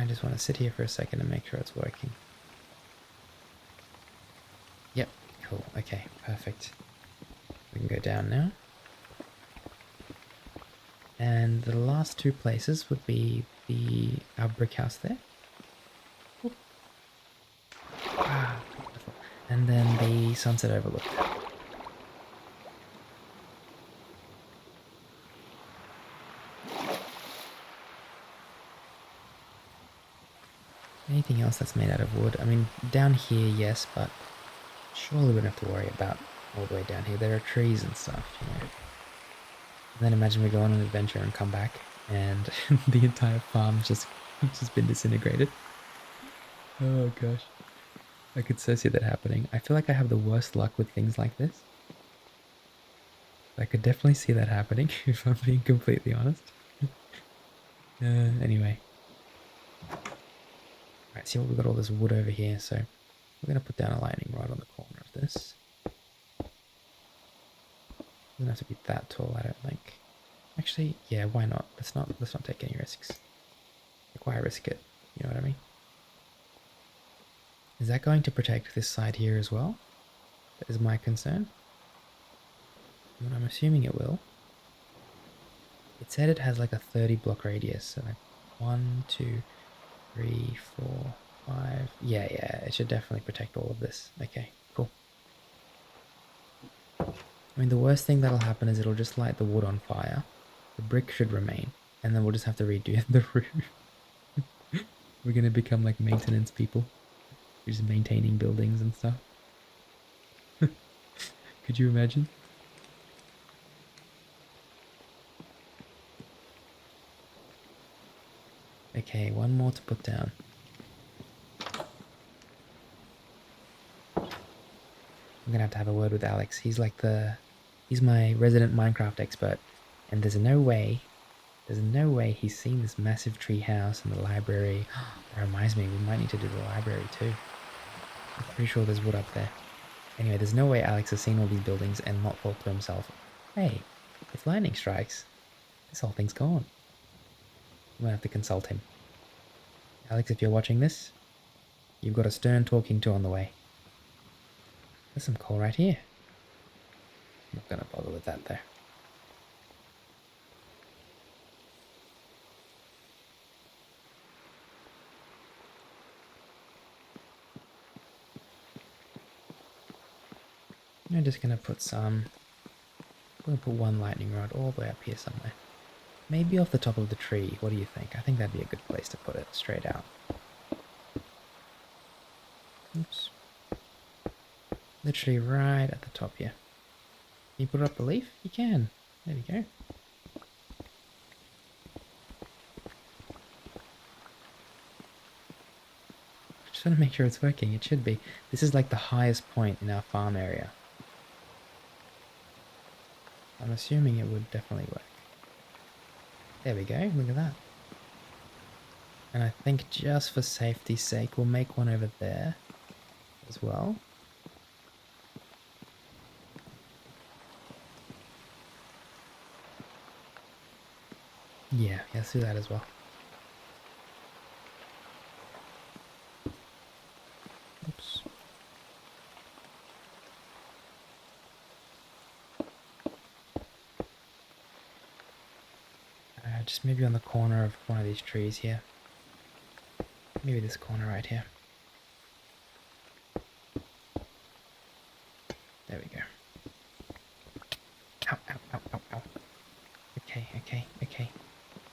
I just want to sit here for a second and make sure it's working. Yep, cool. Okay, perfect. We can go down now. And the last 2 places would be our brick house there. Ah, beautiful. And then the sunset overlook. Anything else that's made out of wood? I mean, down here, yes, but surely we don't have to worry about all the way down here. There are trees and stuff, you know. And then imagine we go on an adventure and come back and the entire farm's just been disintegrated. Oh gosh. I could so see that happening. I feel like I have the worst luck with things like this. I could definitely see that happening if I'm being completely honest. Anyway. Right, see what we've got all this wood over here, so we're going to put down a lightning rod on the corner of this. Doesn't have to be that tall, I don't think. Actually, yeah, why not? Let's not take any risks. Like, why risk it? You know what I mean? Is that going to protect this side here as well? That is my concern. And I'm assuming it will. It said it has like a 30 block radius, so like 1, 2, 3, 4, 5. Yeah, it should definitely protect all of this. Okay, cool. I mean, the worst thing that'll happen is it'll just light the wood on fire. The brick should remain, and then we'll just have to redo the roof. We're gonna become like maintenance people. We're just maintaining buildings and stuff. Could you imagine? Okay, one more to put down. I'm gonna have a word with Alex. He's my resident Minecraft expert, and there's no way he's seen this massive tree house and the library. That reminds me, we might need to do the library too. I'm pretty sure there's wood up there. Anyway, there's no way Alex has seen all these buildings and not thought to himself, hey, if lightning strikes, this whole thing's gone. I'm gonna have to consult him. Alex, if you're watching this, you've got a stern talking to on the way. There's some coal right here. I'm not gonna bother with that though. I'm just gonna put some. I'm gonna put one lightning rod all the way up here somewhere. Maybe off the top of the tree. What do you think? I think that'd be a good place to put it, straight out. Oops. Literally right at the top here. Can you put it up the leaf? You can. There we go. Just want to make sure it's working. It should be. This is like the highest point in our farm area. I'm assuming it would definitely work. There we go. Look at that. And I think just for safety's sake, we'll make one over there as well. Yeah, let's do that as well. Oops. Just maybe on the corner of one of these trees here. Maybe this corner right here. There we go. Ow, ow, ow, ow, ow. Okay.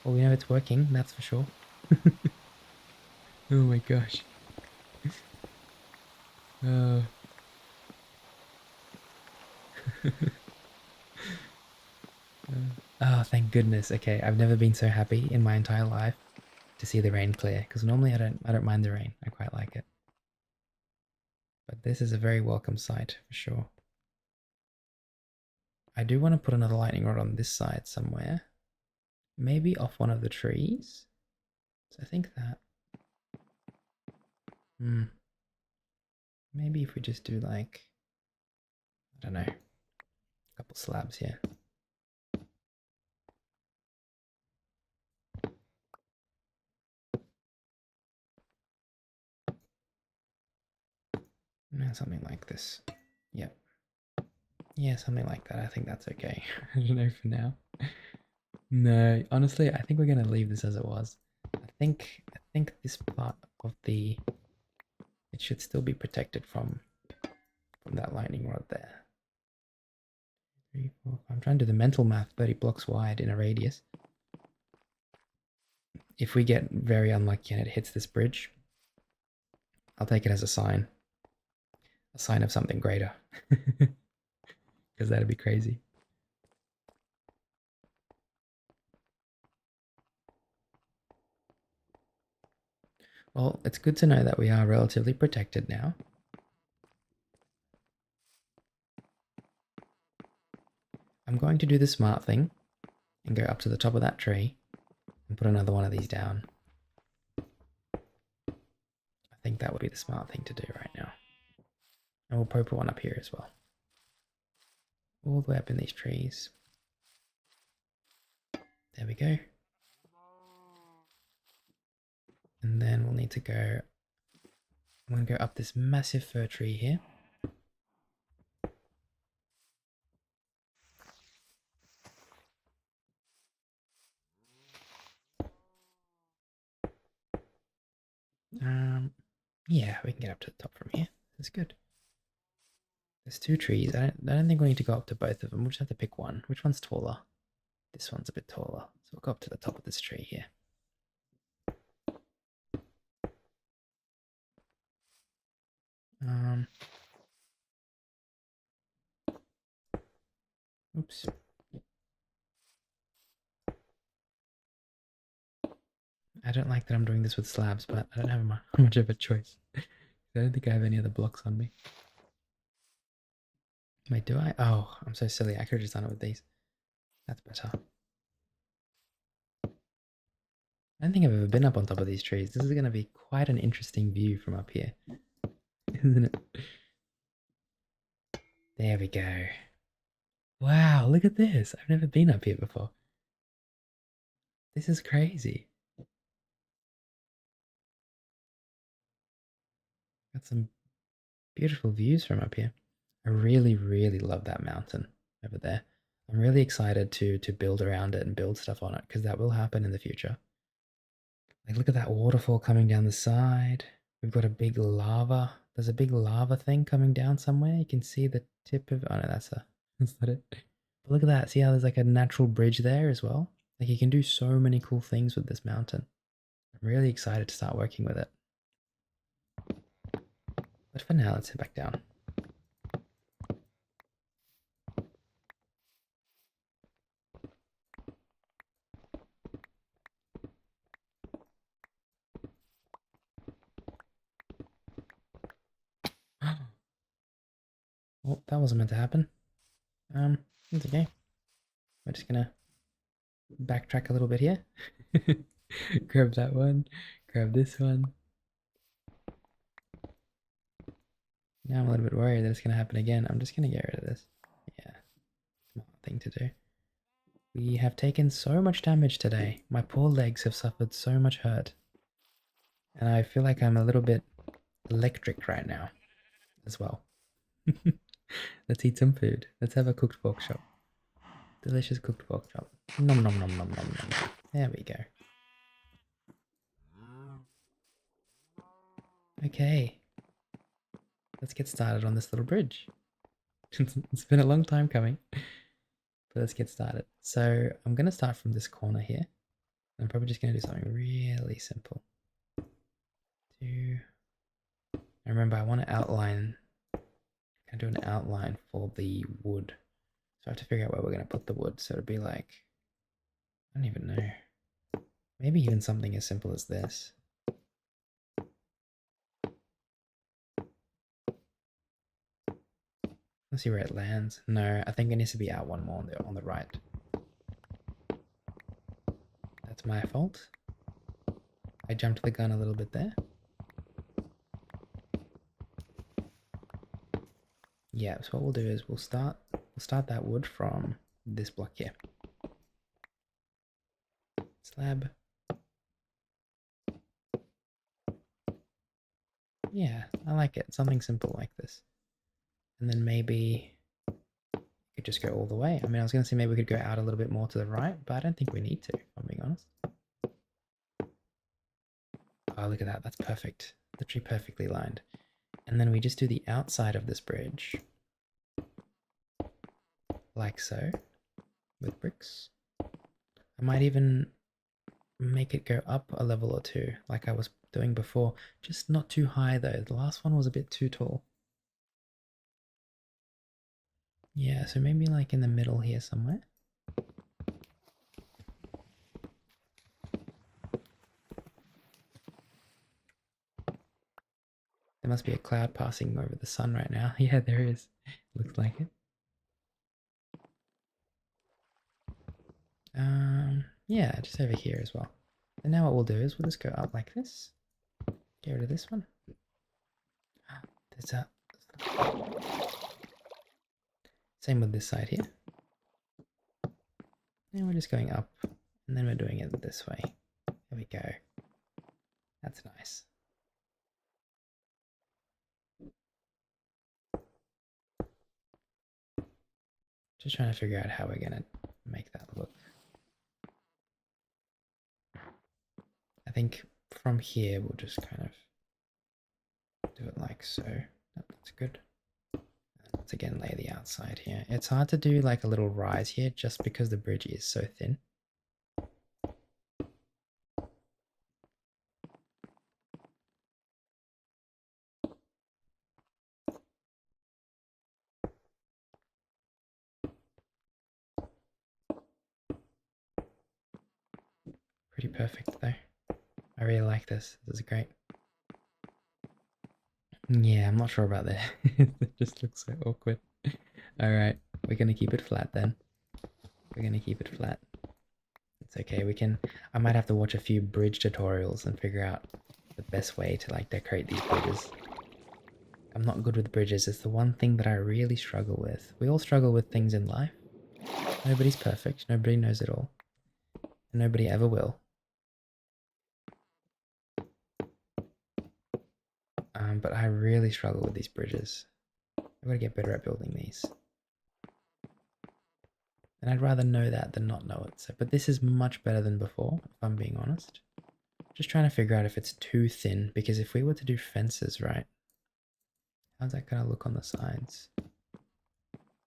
Well, we know it's working, that's for sure. Oh my gosh. Oh. Oh, thank goodness. Okay, I've never been so happy in my entire life to see the rain clear, because normally I don't mind the rain. I quite like it. But this is a very welcome sight for sure. I do want to put another lightning rod on this side somewhere. Maybe off one of the trees. So I think that. Maybe if we just do like, I don't know, a couple slabs here. Something like this. Yep. Yeah, something like that. I think that's okay. I don't know for now. No, honestly, I think we're gonna leave this as it was. I think this part of the it should still be protected from that lightning rod there. 3, 4, 5. I'm trying to do the mental math. 30 blocks wide in a radius. If we get very unlucky and it hits this bridge, I'll take it as a sign of something greater. Because that'd be crazy. Well, it's good to know that we are relatively protected now. I'm going to do the smart thing and go up to the top of that tree and put another one of these down. that would be the smart thing to do right now. And we'll probably put one up here as well. All the way up in these trees. There we go. And then we'll need to go, I'm going to go up this massive fir tree here. Yeah, we can get up to the top from here. That's good. There's two trees. I don't think we need to go up to both of them. We'll just have to pick one. Which one's taller? This one's a bit taller. So we'll go up to the top of this tree here. Oops. I don't like that I'm doing this with slabs, but I don't have much of a choice. I don't think I have any other blocks on me. Wait, do I? Oh, I'm so silly. I could have just done it with these. That's better. I don't think I've ever been up on top of these trees. This is going to be quite an interesting view from up here. Isn't it? There we go. Wow, look at this. I've never been up here before. This is crazy. Got some beautiful views from up here. I really, really love that mountain over there. I'm really excited to build around it and build stuff on it because that will happen in the future. Like, look at that waterfall coming down the side. We've got a big lava. There's a big lava thing coming down somewhere. You can see the tip of. Oh no, that's not it. But look at that. See how there's like a natural bridge there as well. Like you can do so many cool things with this mountain. I'm really excited to start working with it. But for now, let's head back down. Oh, that wasn't meant to happen. It's okay. We're just gonna backtrack a little bit here. Grab that one. Grab this one. Now I'm a little bit worried that it's gonna happen again. I'm just gonna get rid of this. Yeah, smart thing to do. We have taken so much damage today. My poor legs have suffered so much hurt. And I feel like I'm a little bit electric right now as well. Let's eat some food. Let's have a cooked pork chop. Delicious cooked pork chop. Nom nom nom nom nom nom. There we go. Okay. Let's get started on this little bridge. It's been a long time coming. But let's get started. So I'm going to start from this corner here. I'm probably just going to do something really simple. And remember, I want to outline. I'm going to do an outline for the wood. So I have to figure out where we're going to put the wood. So it'd be like, I don't even know. Maybe even something as simple as this. Let's see where it lands. No, I think it needs to be out one more on the right. That's my fault. I jumped the gun a little bit there. Yeah, so what we'll do is we'll start that wood from this block here. Slab. Yeah, I like it. Something simple like this. And then maybe we could just go all the way. I mean, I was going to say maybe we could go out a little bit more to the right, but I don't think we need to, if I'm being honest. Oh, look at that. That's perfect. Literally perfectly lined. And then we just do the outside of this bridge. Like so. With bricks. I might even make it go up a level or two, like I was doing before. Just not too high though. The last one was a bit too tall. Yeah, so maybe like in the middle here somewhere. There must be a cloud passing over the sun right now. Yeah, there is. Looks like it. Yeah, just over here as well. And now what we'll do is we'll just go up like this. Get rid of this one. Is that... Same with this side here. And we're just going up, and then we're doing it this way. There we go. That's nice. Just trying to figure out how we're going to make that look. I think from here we'll just kind of do it like so. That's good. And let's again lay the outside here. It's hard to do like a little rise here just because the bridge is so thin. Pretty perfect though. I really like this. This is great. Yeah, I'm not sure about that. It just looks so awkward. Alright, we're gonna keep it flat then. We're gonna keep it flat. It's okay, I might have to watch a few bridge tutorials and figure out the best way to like decorate these bridges. I'm not good with bridges, it's the one thing that I really struggle with. We all struggle with things in life. Nobody's perfect, nobody knows it all. And nobody ever will. But I really struggle with these bridges. I've got to get better at building these. And I'd rather know that than not know it. So, but this is much better than before, if I'm being honest. Just trying to figure out if it's too thin, because if we were to do fences, right? How's that going to look on the sides?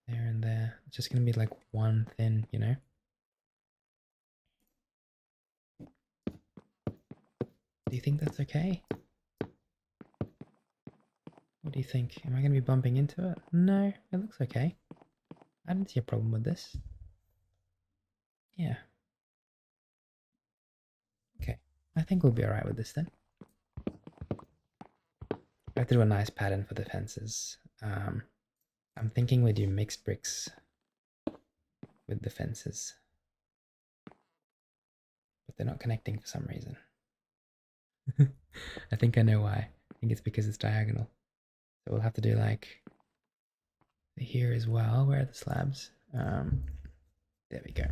There and there. It's just going to be like one thin, you know? Do you think that's okay? What do you think? Am I going to be bumping into it? No, it looks okay. I don't see a problem with this. Yeah. Okay. I think we'll be alright with this then. I have to do a nice pattern for the fences. I'm thinking we do mixed bricks with the fences. But they're not connecting for some reason. I think I know why. I think it's because it's diagonal. So we'll have to do like here as well. Where are the slabs? There we go.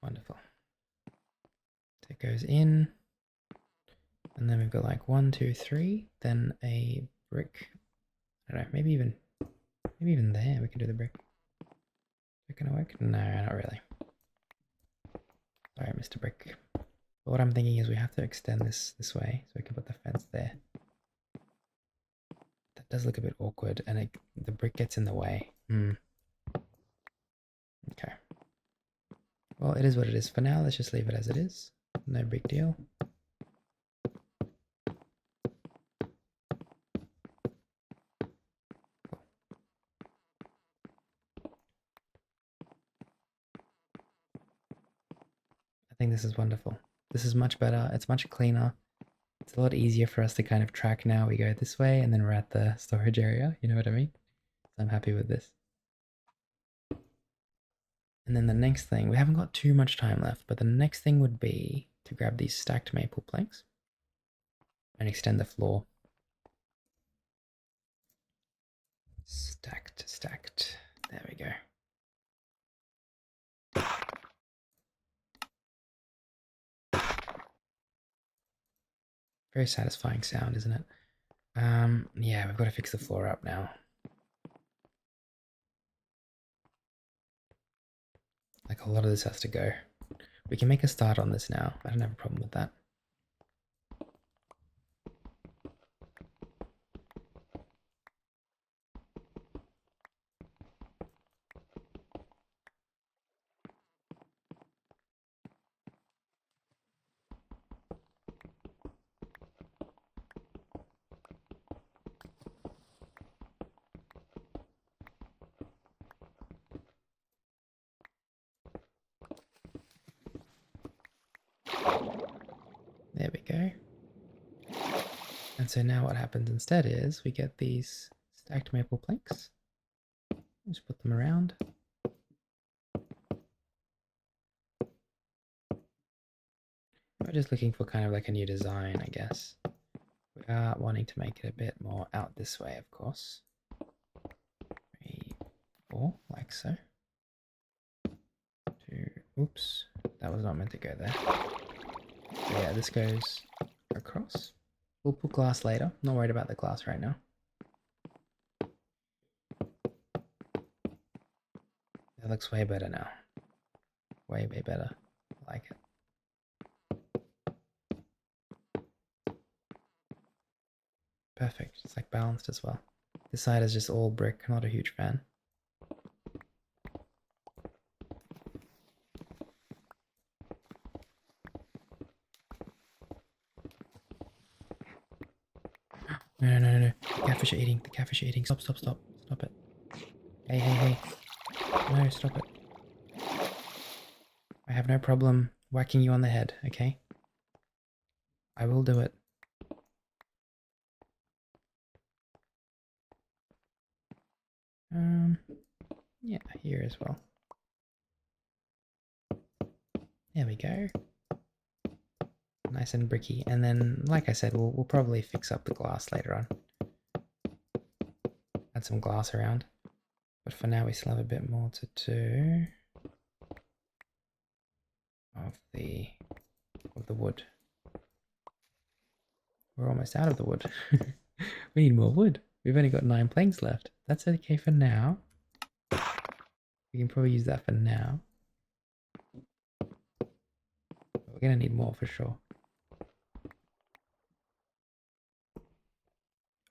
Wonderful. So it goes in. And then we've got like 1, 2, 3. Then a brick. I don't know, maybe even there we can do the brick. Is it gonna work? No, not really. Sorry, Mr. Brick. But what I'm thinking is we have to extend this way so we can put the fence there. That does look a bit awkward, and the brick gets in the way. Okay. Well, it is what it is for now. Let's just leave it as it is. No big deal. I think this is wonderful. This is much better. It's much cleaner. It's a lot easier for us to kind of track now. We go this way and then we're at the storage area. You know what I mean? So I'm happy with this. And then the next thing, we haven't got too much time left, but the next thing would be to grab these stacked maple planks and extend the floor. Stacked. There we go. Very satisfying sound, isn't it? Yeah, we've got to fix the floor up now. Like a lot of this has to go. We can make a start on this now. I don't have a problem with that. There we go. And so now what happens instead is we get these stacked maple planks. Just put them around. We're just looking for kind of like a new design, I guess. We are wanting to make it a bit more out this way, of course. 3, 4, like so. 2, oops, that was not meant to go there. So yeah, this goes across. We'll put glass later. Not worried about the glass right now. That looks way better now. Way, way better. I like it. Perfect. It's like balanced as well. This side is just all brick. Not a huge fan. No, no, no, no. The catfish are eating. The catfish are eating. Stop, stop, stop. Stop it. Hey, hey, hey. No, stop it. I have no problem whacking you on the head, okay? I will do it. Yeah, here as well. There we go. Nice and bricky. And then, like I said, we'll probably fix up the glass later on. Add some glass around. But for now, we still have a bit more to do of the wood. We're almost out of the wood. We need more wood. We've only got 9 planks left. That's okay for now. We can probably use that for now. But we're gonna need more for sure.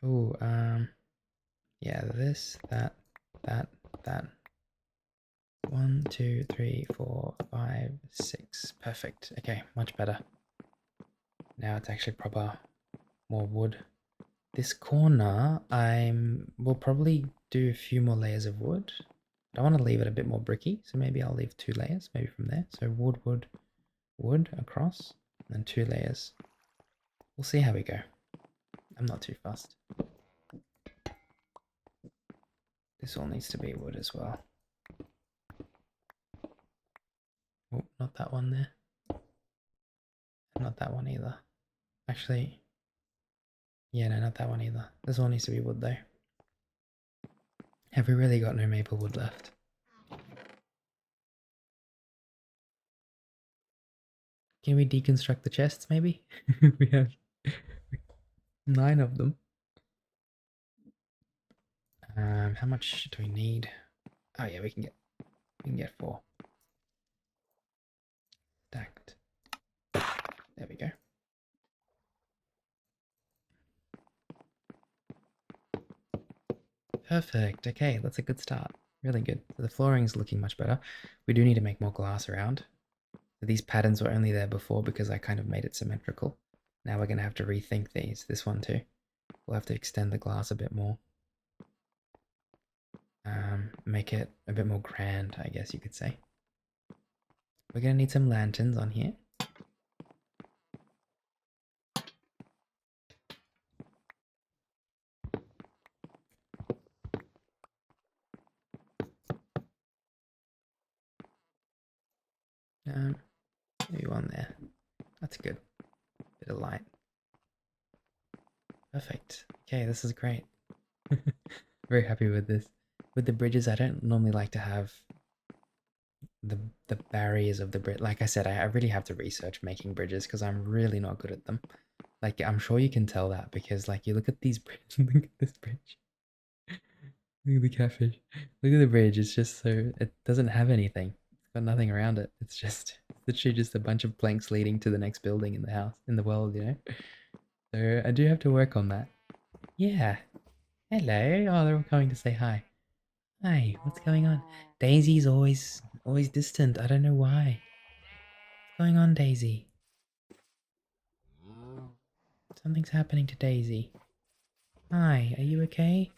Oh, yeah, this, that. 1, 2, 3, 4, 5, 6. Perfect. Okay, much better. Now it's actually proper more wood. This corner, we'll probably do a few more layers of wood. I want to leave it a bit more bricky, so maybe I'll leave 2 layers, maybe from there. So wood, wood, wood across, and then 2 layers. We'll see how we go. I'm not too fussed. This all needs to be wood as well. Oh, not that one there. Not that one either. Actually, yeah, no, not that one either. This all needs to be wood though. Have we really got no maple wood left? Can we deconstruct the chests maybe? We have 9 of them. How much do we need? Oh yeah, we can get 4. Stacked. There we go. Perfect. Okay, that's a good start. Really good. So the flooring's looking much better. We do need to make more glass around. These patterns were only there before because I kind of made it symmetrical. Now we're going to have to rethink these. This one too. We'll have to extend the glass a bit more. Make it a bit more grand, I guess you could say. We're going to need some lanterns on here. Maybe one there. That's good. Bit of light. Perfect. Okay, this is great. Very happy with this. With the bridges, I don't normally like to have the barriers of the bridge. Like I said, I really have to research making bridges because I'm really not good at them. Like, I'm sure you can tell that because, like, you look at these bridges, look at this bridge. Look at the catfish. Look at the bridge. It's just so, it doesn't have anything. It's got nothing around it. It's literally just a bunch of planks leading to the next building in the house, in the world, you know? So I do have to work on that. Yeah. Hello. Oh, they're all coming to say hi. Hi, what's going on? Daisy's always distant. I don't know why. What's going on, Daisy? Something's happening to Daisy. Hi, are you okay?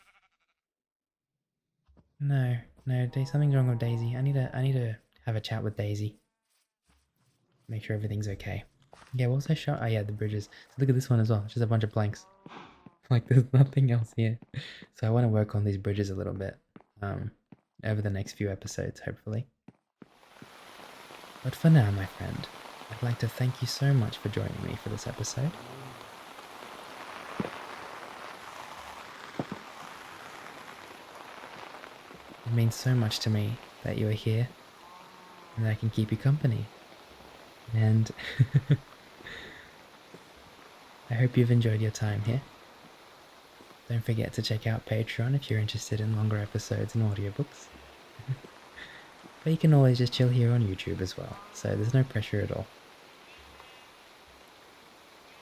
No, no, something's wrong with Daisy. I need to have a chat with Daisy. Make sure everything's okay. Yeah, what was I showing? Oh yeah, the bridges. So look at this one as well. Just a bunch of planks. Like there's nothing else here. So I want to work on these bridges a little bit. Over the next few episodes, hopefully. But for now, my friend, I'd like to thank you so much for joining me for this episode. It means so much to me that you are here and that I can keep you company. And I hope you've enjoyed your time here. Don't forget to check out Patreon if you're interested in longer episodes and audiobooks. But you can always just chill here on YouTube as well, so there's no pressure at all.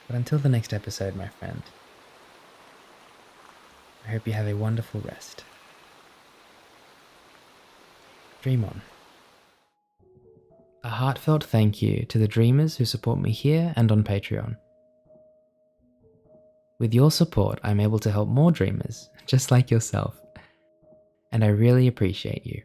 But until the next episode, my friend, I hope you have a wonderful rest. Dream on. A heartfelt thank you to the dreamers who support me here and on Patreon. With your support, I'm able to help more dreamers, just like yourself. And I really appreciate you.